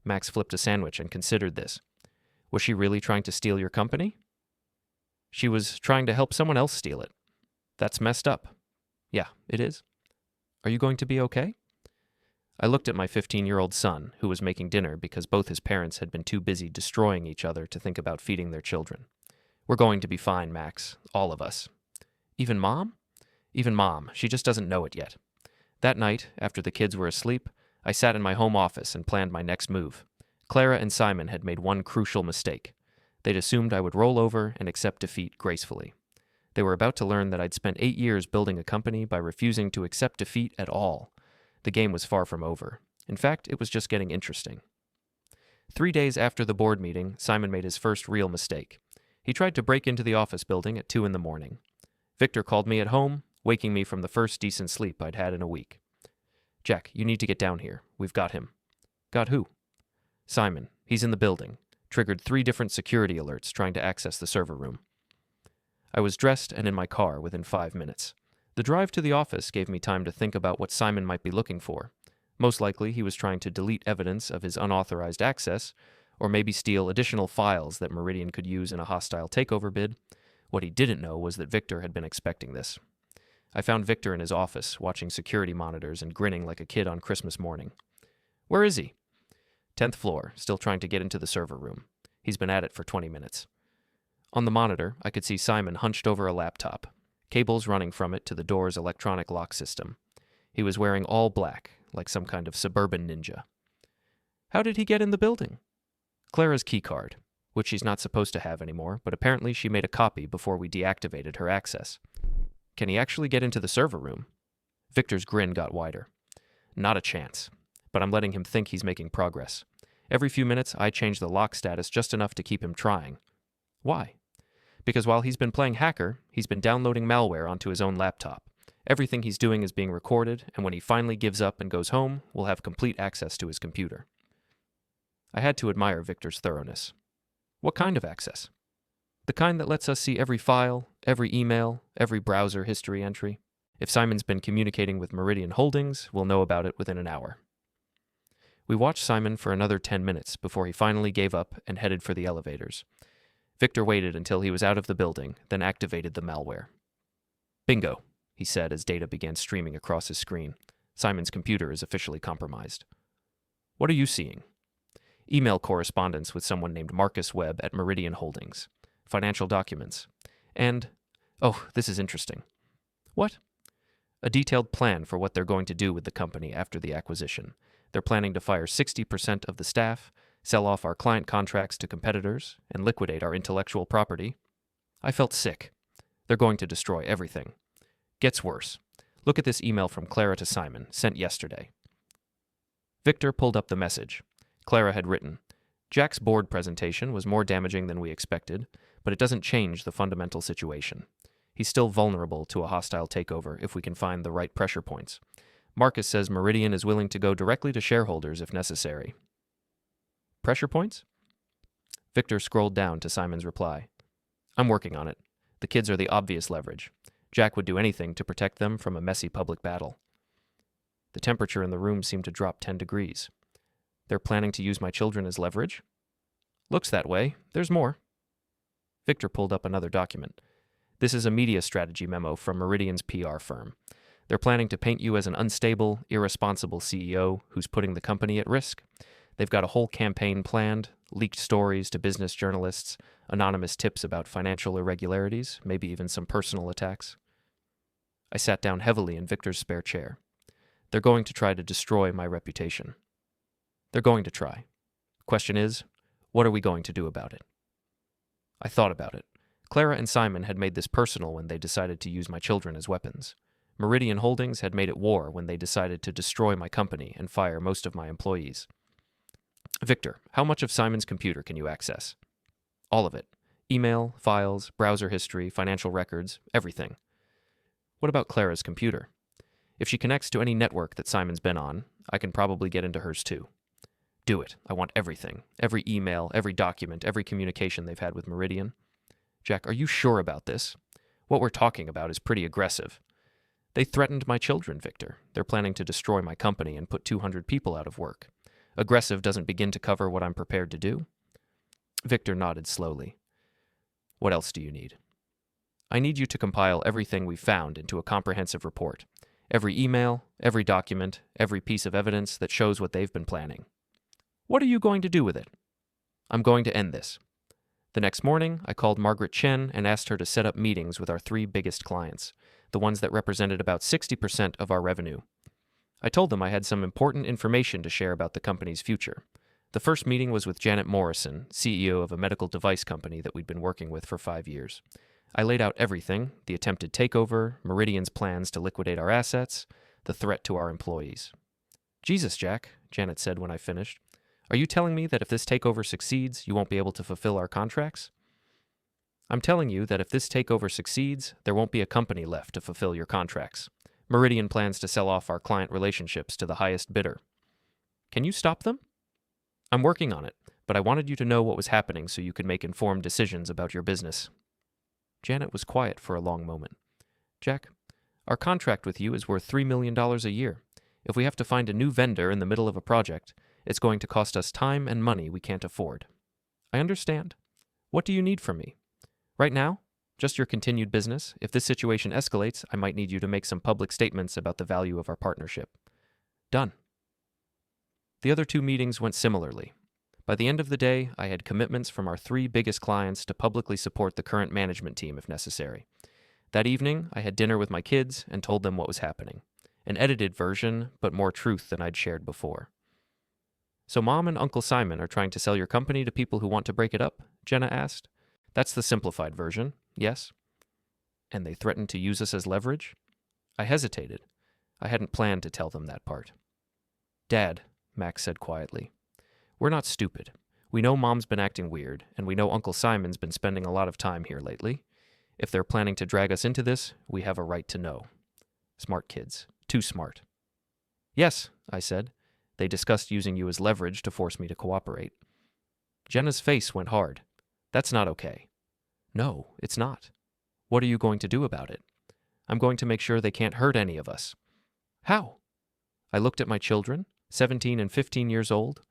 Max flipped a sandwich and considered this. Was she really trying to steal your company? She was trying to help someone else steal it. That's messed up. Yeah, it is. Are you going to be okay? I looked at my 15-year-old son, who was making dinner because both his parents had been too busy destroying each other to think about feeding their children. We're going to be fine, Max. All of us. Even Mom? Even Mom. She just doesn't know it yet. That night, after the kids were asleep, I sat in my home office and planned my next move. Clara and Simon had made one crucial mistake. They'd assumed I would roll over and accept defeat gracefully. They were about to learn that I'd spent 8 years building a company by refusing to accept defeat at all. The game was far from over. In fact, it was just getting interesting. 3 days after the board meeting, Simon made his first real mistake. He tried to break into the office building at 2 a.m. Victor called me at home, waking me from the first decent sleep I'd had in a week. Jack, you need to get down here. We've got him. Got who? Simon. He's in the building. Triggered 3 different security alerts trying to access the server room. I was dressed and in my car within 5 minutes. The drive to the office gave me time to think about what Simon might be looking for. Most likely, he was trying to delete evidence of his unauthorized access, or maybe steal additional files that Meridian could use in a hostile takeover bid. What he didn't know was that Victor had been expecting this. I found Victor in his office, watching security monitors and grinning like a kid on Christmas morning. Where is he? 10th floor, still trying to get into the server room. He's been at it for 20 minutes. On the monitor, I could see Simon hunched over a laptop, cables running from it to the door's electronic lock system. He was wearing all black, like some kind of suburban ninja. How did he get in the building? Clara's keycard, which she's not supposed to have anymore, but apparently she made a copy before we deactivated her access. Can he actually get into the server room? Victor's grin got wider. Not a chance, but I'm letting him think he's making progress. Every few minutes, I change the lock status just enough to keep him trying. Why? Because while he's been playing hacker, he's been downloading malware onto his own laptop. Everything he's doing is being recorded, and when he finally gives up and goes home, we'll have complete access to his computer. I had to admire Victor's thoroughness. What kind of access? The kind that lets us see every file, every email, every browser history entry. If Simon's been communicating with Meridian Holdings, we'll know about it within an hour. We watched Simon for another 10 minutes before he finally gave up and headed for the elevators. Victor waited until he was out of the building, then activated the malware. Bingo, he said as data began streaming across his screen. Simon's computer is officially compromised. What are you seeing? Email correspondence with someone named Marcus Webb at Meridian Holdings. Financial documents. And, oh, this is interesting. What? A detailed plan for what they're going to do with the company after the acquisition. They're planning to fire 60% of the staff, sell off our client contracts to competitors, and liquidate our intellectual property. I felt sick. They're going to destroy everything. Gets worse. Look at this email from Clara to Simon, sent yesterday. Victor pulled up the message. Clara had written, Jack's board presentation was more damaging than we expected, but it doesn't change the fundamental situation. He's still vulnerable to a hostile takeover if we can find the right pressure points. Marcus says Meridian is willing to go directly to shareholders if necessary. Pressure points? Victor scrolled down to Simon's reply. I'm working on it. The kids are the obvious leverage. Jack would do anything to protect them from a messy public battle. The temperature in the room seemed to drop 10 degrees. They're planning to use my children as leverage? Looks that way. There's more. Victor pulled up another document. This is a media strategy memo from Meridian's PR firm. They're planning to paint you as an unstable, irresponsible CEO who's putting the company at risk. They've got a whole campaign planned, leaked stories to business journalists, anonymous tips about financial irregularities, maybe even some personal attacks. I sat down heavily in Victor's spare chair. They're going to try to destroy my reputation. They're going to try. Question is, what are we going to do about it? I thought about it. Clara and Simon had made this personal when they decided to use my children as weapons. Meridian Holdings had made it war when they decided to destroy my company and fire most of my employees. Victor, how much of Simon's computer can you access? All of it. Email, files, browser history, financial records, everything. What about Clara's computer? If she connects to any network that Simon's been on, I can probably get into hers too. Do it. I want everything. Every email, every document, every communication they've had with Meridian. Jack, are you sure about this? What we're talking about is pretty aggressive. They threatened my children, Victor. They're planning to destroy my company and put 200 people out of work. Aggressive doesn't begin to cover what I'm prepared to do. Victor nodded slowly. What else do you need? I need you to compile everything we've found into a comprehensive report. Every email, every document, every piece of evidence that shows what they've been planning. What are you going to do with it? I'm going to end this. The next morning, I called Margaret Chen and asked her to set up meetings with our 3 biggest clients, the ones that represented about 60% of our revenue. I told them I had some important information to share about the company's future. The first meeting was with Janet Morrison, CEO of a medical device company that we'd been working with for 5 years. I laid out everything, the attempted takeover, Meridian's plans to liquidate our assets, the threat to our employees. Jesus, Jack, Janet said when I finished. Are you telling me that if this takeover succeeds, you won't be able to fulfill our contracts? I'm telling you that if this takeover succeeds, there won't be a company left to fulfill your contracts. Meridian plans to sell off our client relationships to the highest bidder. Can you stop them? I'm working on it, but I wanted you to know what was happening so you could make informed decisions about your business. Janet was quiet for a long moment. Jack, our contract with you is worth $3 million a year. If we have to find a new vendor in the middle of a project, it's going to cost us time and money we can't afford. I understand. What do you need from me? Right now? Just your continued business. If this situation escalates, I might need you to make some public statements about the value of our partnership. Done. The other 2 meetings went similarly. By the end of the day, I had commitments from our 3 biggest clients to publicly support the current management team if necessary. That evening, I had dinner with my kids and told them what was happening. An edited version, but more truth than I'd shared before. So Mom and Uncle Simon are trying to sell your company to people who want to break it up? Jenna asked. That's the simplified version, yes? And they threatened to use us as leverage? I hesitated. I hadn't planned to tell them that part. Dad, Max said quietly, we're not stupid. We know Mom's been acting weird, and we know Uncle Simon's been spending a lot of time here lately. If they're planning to drag us into this, we have a right to know. Smart kids. Too smart. Yes, I said. They discussed using you as leverage to force me to cooperate. Jenna's face went hard. That's not okay. No, it's not. What are you going to do about it? I'm going to make sure they can't hurt any of us. How? I looked at my children, 17 and 15 years old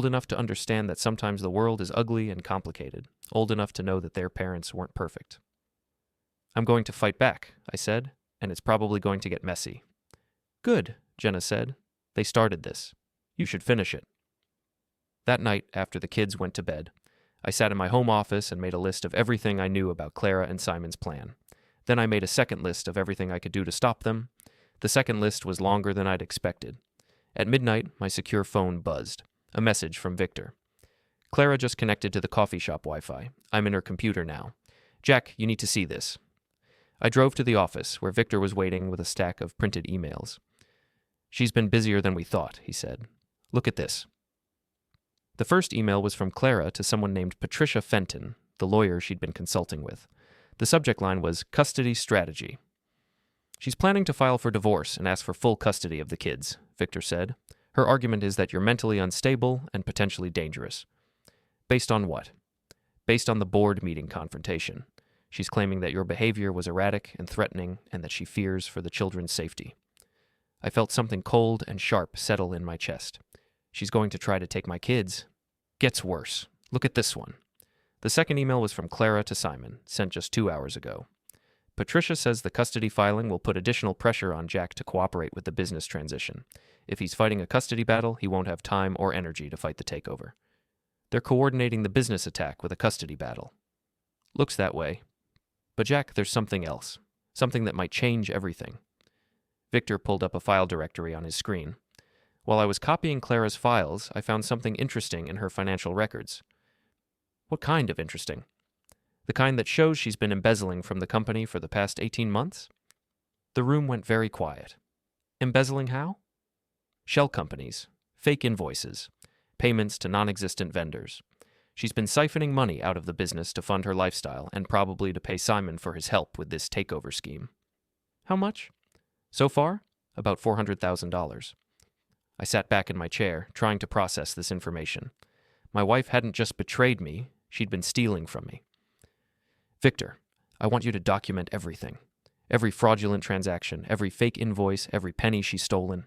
enough to understand that sometimes the world is ugly and complicated, old enough to know that their parents weren't perfect. I'm going to fight back, I said, and it's probably going to get messy. Good, Jenna said. They started this. You should finish it. That night, after the kids went to bed, I sat in my home office and made a list of everything I knew about Clara and Simon's plan. Then I made a second list of everything I could do to stop them. The second list was longer than I'd expected. At midnight, my secure phone buzzed. A message from Victor. Clara just connected to the coffee shop Wi-Fi. I'm in her computer now. Jack, you need to see this. I drove to the office, where Victor was waiting with a stack of printed emails. She's been busier than we thought, he said. Look at this. The first email was from Clara to someone named Patricia Fenton, the lawyer she'd been consulting with. The subject line was custody strategy. She's planning to file for divorce and ask for full custody of the kids, Victor said. Her argument is that you're mentally unstable and potentially dangerous. Based on what? Based on the board meeting confrontation. She's claiming that your behavior was erratic and threatening and that she fears for the children's safety. I felt something cold and sharp settle in my chest. She's going to try to take my kids. Gets worse. Look at this one. The second email was from Clara to Simon, sent just 2 hours ago. Patricia says the custody filing will put additional pressure on Jack to cooperate with the business transition. If he's fighting a custody battle, he won't have time or energy to fight the takeover. They're coordinating the business attack with a custody battle. Looks that way. But Jack, there's something else. Something that might change everything. Victor pulled up a file directory on his screen. While I was copying Clara's files, I found something interesting in her financial records. What kind of interesting? The kind that shows she's been embezzling from the company for the past 18 months? The room went very quiet. Embezzling how? Shell companies, fake invoices, payments to non-existent vendors. She's been siphoning money out of the business to fund her lifestyle and probably to pay Simon for his help with this takeover scheme. How much? So far, about $400,000. I sat back in my chair, trying to process this information. My wife hadn't just betrayed me, she'd been stealing from me. Victor, I want you to document everything. Every fraudulent transaction, every fake invoice, every penny she's stolen.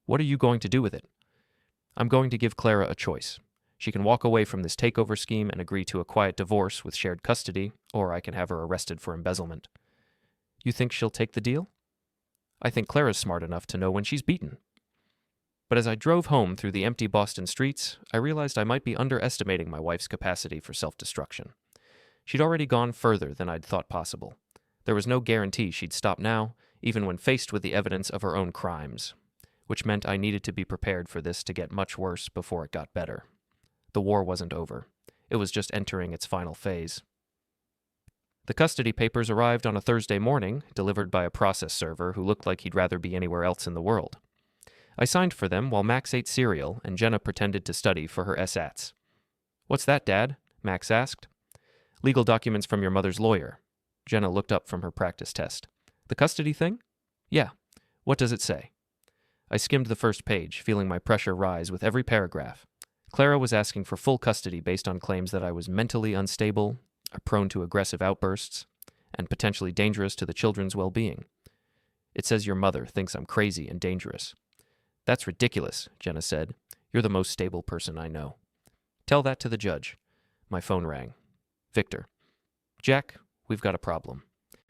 What are you going to do with it? I'm going to give Clara a choice. She can walk away from this takeover scheme and agree to a quiet divorce with shared custody, or I can have her arrested for embezzlement. You think she'll take the deal? I think Clara's smart enough to know when she's beaten. But as I drove home through the empty Boston streets, I realized I might be underestimating my wife's capacity for self-destruction. She'd already gone further than I'd thought possible. There was no guarantee she'd stop now, even when faced with the evidence of her own crimes, which meant I needed to be prepared for this to get much worse before it got better. The war wasn't over. It was just entering its final phase. The custody papers arrived on a Thursday morning, delivered by a process server who looked like he'd rather be anywhere else in the world. I signed for them while Max ate cereal and Jenna pretended to study for her SATs. What's that, Dad? Max asked. Legal documents from your mother's lawyer. Jenna looked up from her practice test. The custody thing? Yeah. What does it say? I skimmed the first page, feeling my pressure rise with every paragraph. Clara was asking for full custody based on claims that I was mentally unstable, prone to aggressive outbursts, and potentially dangerous to the children's well-being. It says your mother thinks I'm crazy and dangerous. That's ridiculous, Jenna said. You're the most stable person I know. Tell that to the judge. My phone rang. Victor. Jack, we've got a problem.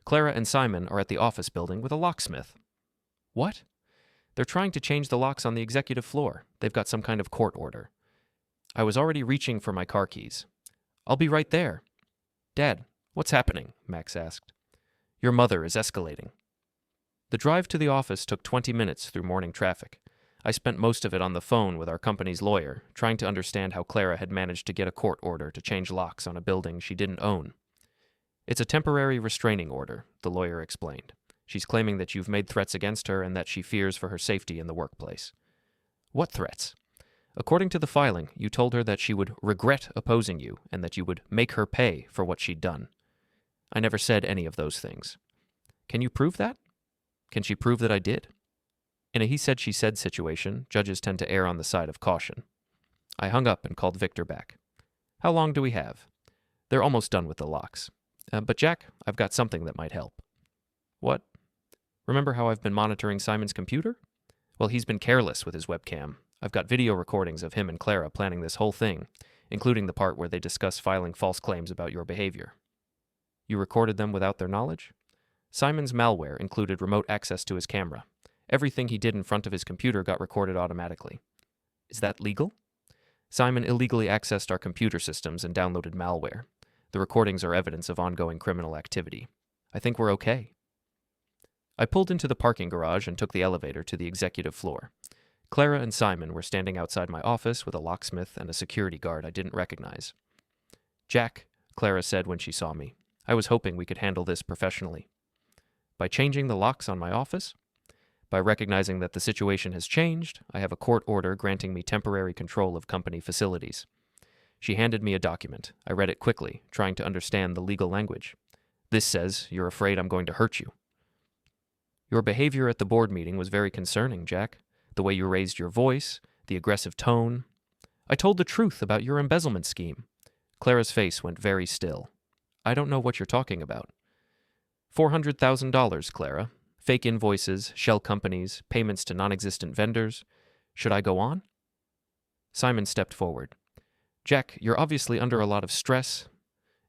Clara and Simon are at the office building with a locksmith. What? They're trying to change the locks on the executive floor. They've got some kind of court order. I was already reaching for my car keys. I'll be right there. Dad, what's happening? Max asked. Your mother is escalating. The drive to the office took 20 minutes through morning traffic. I spent most of it on the phone with our company's lawyer, trying to understand how Clara had managed to get a court order to change locks on a building she didn't own. It's a temporary restraining order, the lawyer explained. She's claiming that you've made threats against her and that she fears for her safety in the workplace. What threats? According to the filing, you told her that she would regret opposing you and that you would make her pay for what she'd done. I never said any of those things. Can you prove that? Can she prove that I did? In a he-said-she-said situation, judges tend to err on the side of caution. I hung up and called Victor back. How long do we have? They're almost done with the locks. But Jack, I've got something that might help. What? Remember how I've been monitoring Simon's computer? Well, he's been careless with his webcam. I've got video recordings of him and Clara planning this whole thing, including the part where they discuss filing false claims about your behavior. You recorded them without their knowledge? Simon's malware included remote access to his camera. Everything he did in front of his computer got recorded automatically. Is that legal? Simon illegally accessed our computer systems and downloaded malware. The recordings are evidence of ongoing criminal activity. I think we're okay. I pulled into the parking garage and took the elevator to the executive floor. Clara and Simon were standing outside my office with a locksmith and a security guard I didn't recognize. Jack, Clara said when she saw me, I was hoping we could handle this professionally. By changing the locks on my office? By recognizing that the situation has changed, I have a court order granting me temporary control of company facilities. She handed me a document. I read it quickly, trying to understand the legal language. This says you're afraid I'm going to hurt you. Your behavior at the board meeting was very concerning, Jack. The way you raised your voice, the aggressive tone. I told the truth about your embezzlement scheme. Clara's face went very still. I don't know what you're talking about. $400,000, Clara. Fake invoices, shell companies, payments to non-existent vendors. Should I go on? Simon stepped forward. Jack, you're obviously under a lot of stress,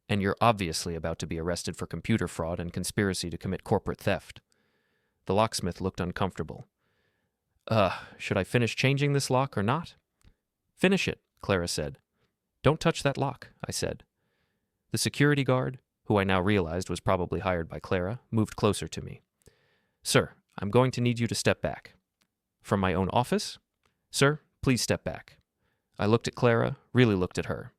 and you're obviously about to be arrested for computer fraud and conspiracy to commit corporate theft. The locksmith looked uncomfortable. Should I finish changing this lock or not? Finish it, Clara said. Don't touch that lock, I said. The security guard, who I now realized was probably hired by Clara, moved closer to me. Sir, I'm going to need you to step back. From my own office? Sir, please step back. I looked at Clara, really looked at her.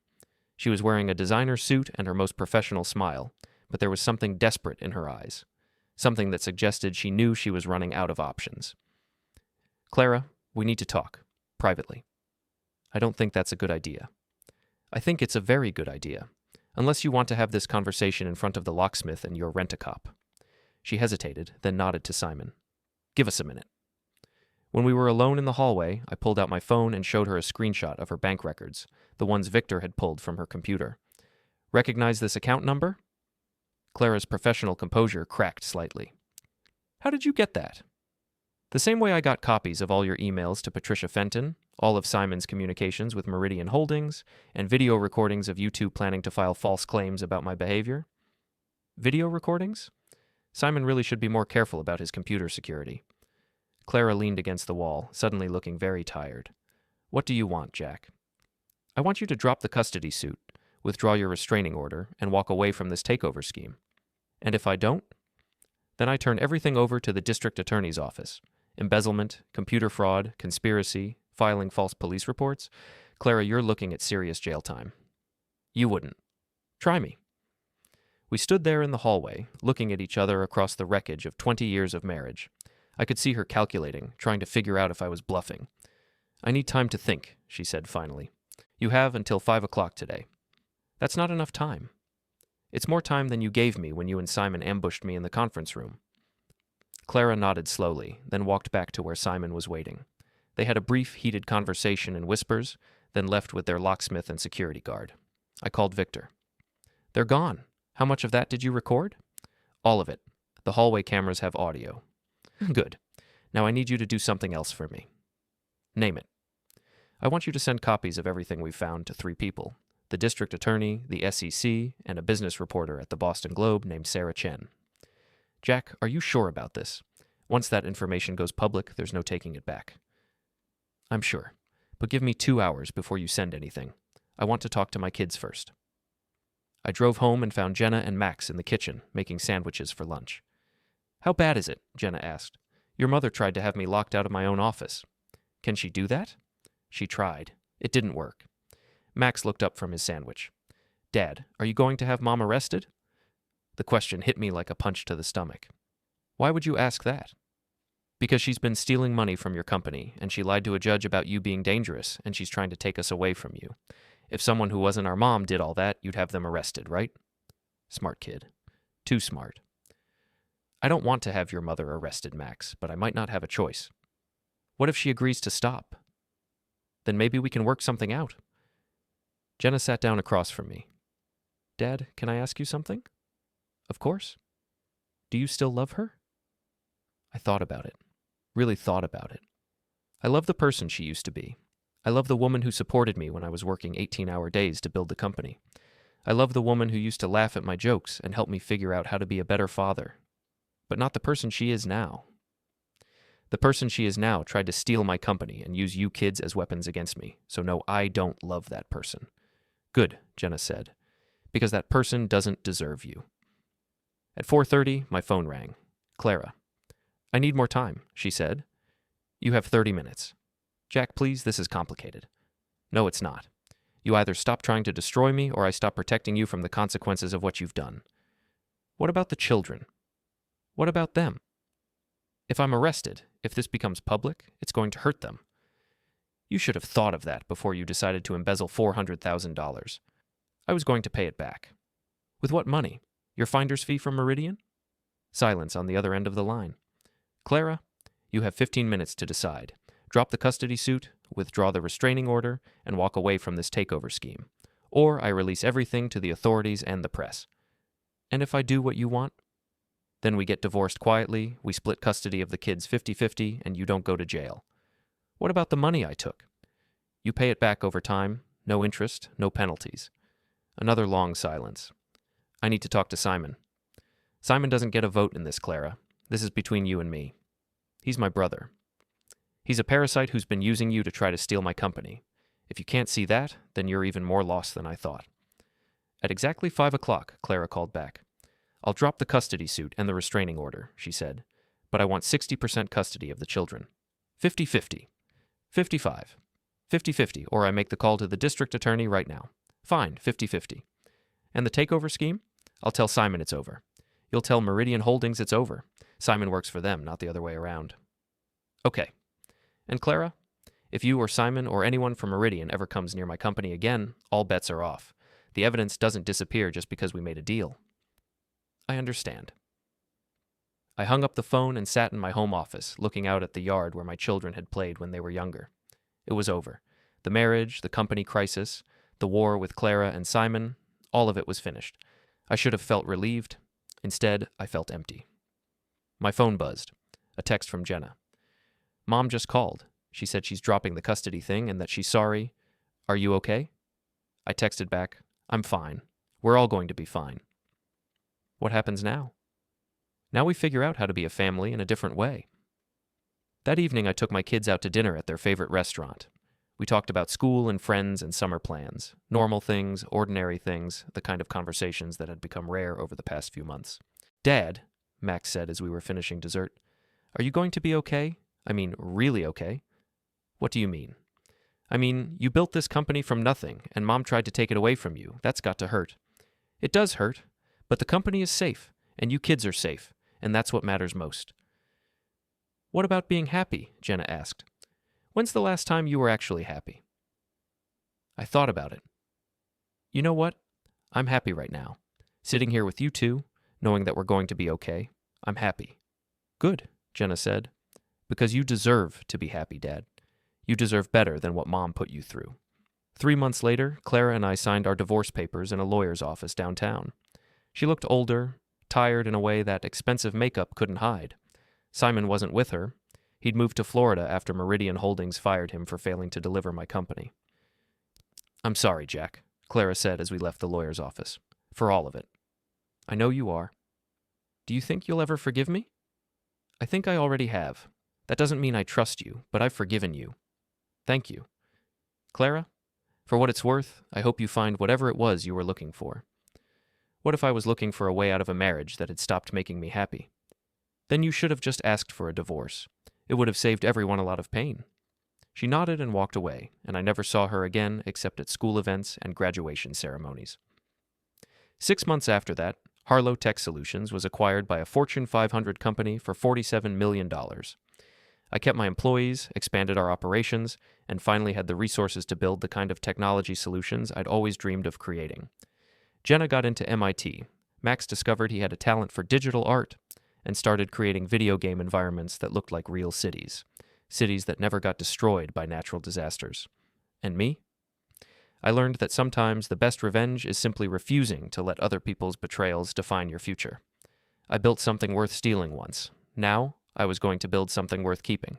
She was wearing a designer suit and her most professional smile, but there was something desperate in her eyes. Something that suggested she knew she was running out of options. Clara, we need to talk, privately. I don't think that's a good idea. I think it's a very good idea, unless you want to have this conversation in front of the locksmith and your rent-a-cop. She hesitated, then nodded to Simon. Give us a minute. When we were alone in the hallway, I pulled out my phone and showed her a screenshot of her bank records, the ones Victor had pulled from her computer. Recognize this account number? Clara's professional composure cracked slightly. How did you get that? The same way I got copies of all your emails to Patricia Fenton, all of Simon's communications with Meridian Holdings, and video recordings of you two planning to file false claims about my behavior. Video recordings? Simon really should be more careful about his computer security. Clara leaned against the wall, suddenly looking very tired. What do you want, Jack? I want you to drop the custody suit, withdraw your restraining order, and walk away from this takeover scheme. And if I don't? Then I turn everything over to the district attorney's office. Embezzlement, computer fraud, conspiracy, filing false police reports. Clara, you're looking at serious jail time. You wouldn't. Try me. We stood there in the hallway, looking at each other across the wreckage of 20 years of marriage. I could see her calculating, trying to figure out if I was bluffing. I need time to think, she said finally. You have until 5 o'clock today. That's not enough time. It's more time than you gave me when you and Simon ambushed me in the conference room. Clara nodded slowly, then walked back to where Simon was waiting. They had a brief, heated conversation in whispers, then left with their locksmith and security guard. I called Victor. They're gone. How much of that did you record? All of it. The hallway cameras have audio. Good. Now I need you to do something else for me. Name it. I want you to send copies of everything we've found to 3 people. The district attorney, the SEC, and a business reporter at the Boston Globe named Sarah Chen. Jack, are you sure about this? Once that information goes public, there's no taking it back. I'm sure, but give me 2 hours before you send anything. I want to talk to my kids first. I drove home and found Jenna and Max in the kitchen, making sandwiches for lunch. How bad is it? Jenna asked. Your mother tried to have me locked out of my own office. Can she do that? She tried. It didn't work. Max looked up from his sandwich. Dad, are you going to have Mom arrested? The question hit me like a punch to the stomach. Why would you ask that? Because she's been stealing money from your company, and she lied to a judge about you being dangerous, and she's trying to take us away from you. If someone who wasn't our mom did all that, you'd have them arrested, right? Smart kid. Too smart. I don't want to have your mother arrested, Max, but I might not have a choice. What if she agrees to stop? Then maybe we can work something out. Jenna sat down across from me. Dad, can I ask you something? Of course. Do you still love her? I thought about it. Really thought about it. I love the person she used to be. I love the woman who supported me when I was working 18-hour days to build the company. I love the woman who used to laugh at my jokes and help me figure out how to be a better father. But not the person she is now. The person she is now tried to steal my company and use you kids as weapons against me, so no, I don't love that person. Good, Jenna said, because that person doesn't deserve you. At 4:30, my phone rang. Clara. I need more time, she said. You have 30 minutes. Jack, please, this is complicated. No, it's not. You either stop trying to destroy me or I stop protecting you from the consequences of what you've done. What about the children? What about them? If I'm arrested, if this becomes public, it's going to hurt them. You should have thought of that before you decided to embezzle $400,000. I was going to pay it back. With what money? Your finder's fee from Meridian? Silence on the other end of the line. Clara, you have 15 minutes to decide. Drop the custody suit, withdraw the restraining order, and walk away from this takeover scheme. Or I release everything to the authorities and the press. And if I do what you want? Then we get divorced quietly, we split custody of the kids 50-50, and you don't go to jail. What about the money I took? You pay it back over time, no interest, no penalties. Another long silence. I need to talk to Simon. Simon doesn't get a vote in this, Clara. This is between you and me. He's my brother. He's a parasite who's been using you to try to steal my company. If you can't see that, then you're even more lost than I thought. At exactly 5 o'clock, Clara called back. I'll drop the custody suit and the restraining order, she said, but I want 60% custody of the children. 50-50. 55. 50-50, or I make the call to the district attorney right now. Fine, 50-50. And the takeover scheme? I'll tell Simon it's over. You'll tell Meridian Holdings it's over. Simon works for them, not the other way around. Okay. And Clara, if you or Simon or anyone from Meridian ever comes near my company again, all bets are off. The evidence doesn't disappear just because we made a deal. I understand. I hung up the phone and sat in my home office, looking out at the yard where my children had played when they were younger. It was over. The marriage, the company crisis, the war with Clara and Simon, all of it was finished. I should have felt relieved. Instead, I felt empty. My phone buzzed. A text from Jenna. Mom just called. She said she's dropping the custody thing and that she's sorry. Are you okay? I texted back, I'm fine. We're all going to be fine. What happens now? Now we figure out how to be a family in a different way. That evening, I took my kids out to dinner at their favorite restaurant. We talked about school and friends and summer plans, normal things, ordinary things, the kind of conversations that had become rare over the past few months. Dad, Max said as we were finishing dessert, are you going to be okay? I mean, really okay? What do you mean? I mean, you built this company from nothing, and Mom tried to take it away from you. That's got to hurt. It does hurt, but the company is safe, and you kids are safe, and that's what matters most. What about being happy? Jenna asked. When's the last time you were actually happy? I thought about it. You know what? I'm happy right now. Sitting here with you two, knowing that we're going to be okay. I'm happy. Good, Jenna said. Because you deserve to be happy, Dad. You deserve better than what Mom put you through. 3 months later, Clara and I signed our divorce papers in a lawyer's office downtown. She looked older, tired in a way that expensive makeup couldn't hide. Simon wasn't with her. He'd moved to Florida after Meridian Holdings fired him for failing to deliver my company. I'm sorry, Jack, Clara said as we left the lawyer's office. For all of it. I know you are. Do you think you'll ever forgive me? I think I already have. That doesn't mean I trust you, but I've forgiven you. Thank you. Clara, for what it's worth, I hope you find whatever it was you were looking for. What if I was looking for a way out of a marriage that had stopped making me happy? Then you should have just asked for a divorce. It would have saved everyone a lot of pain. She nodded and walked away, and I never saw her again except at school events and graduation ceremonies. 6 months after that, Harlow Tech Solutions was acquired by a Fortune 500 company for $47 million. I kept my employees, expanded our operations, and finally had the resources to build the kind of technology solutions I'd always dreamed of creating. Jenna got into MIT. Max discovered he had a talent for digital art and started creating video game environments that looked like real cities. Cities that never got destroyed by natural disasters. And me? I learned that sometimes the best revenge is simply refusing to let other people's betrayals define your future. I built something worth stealing once. Now, I was going to build something worth keeping.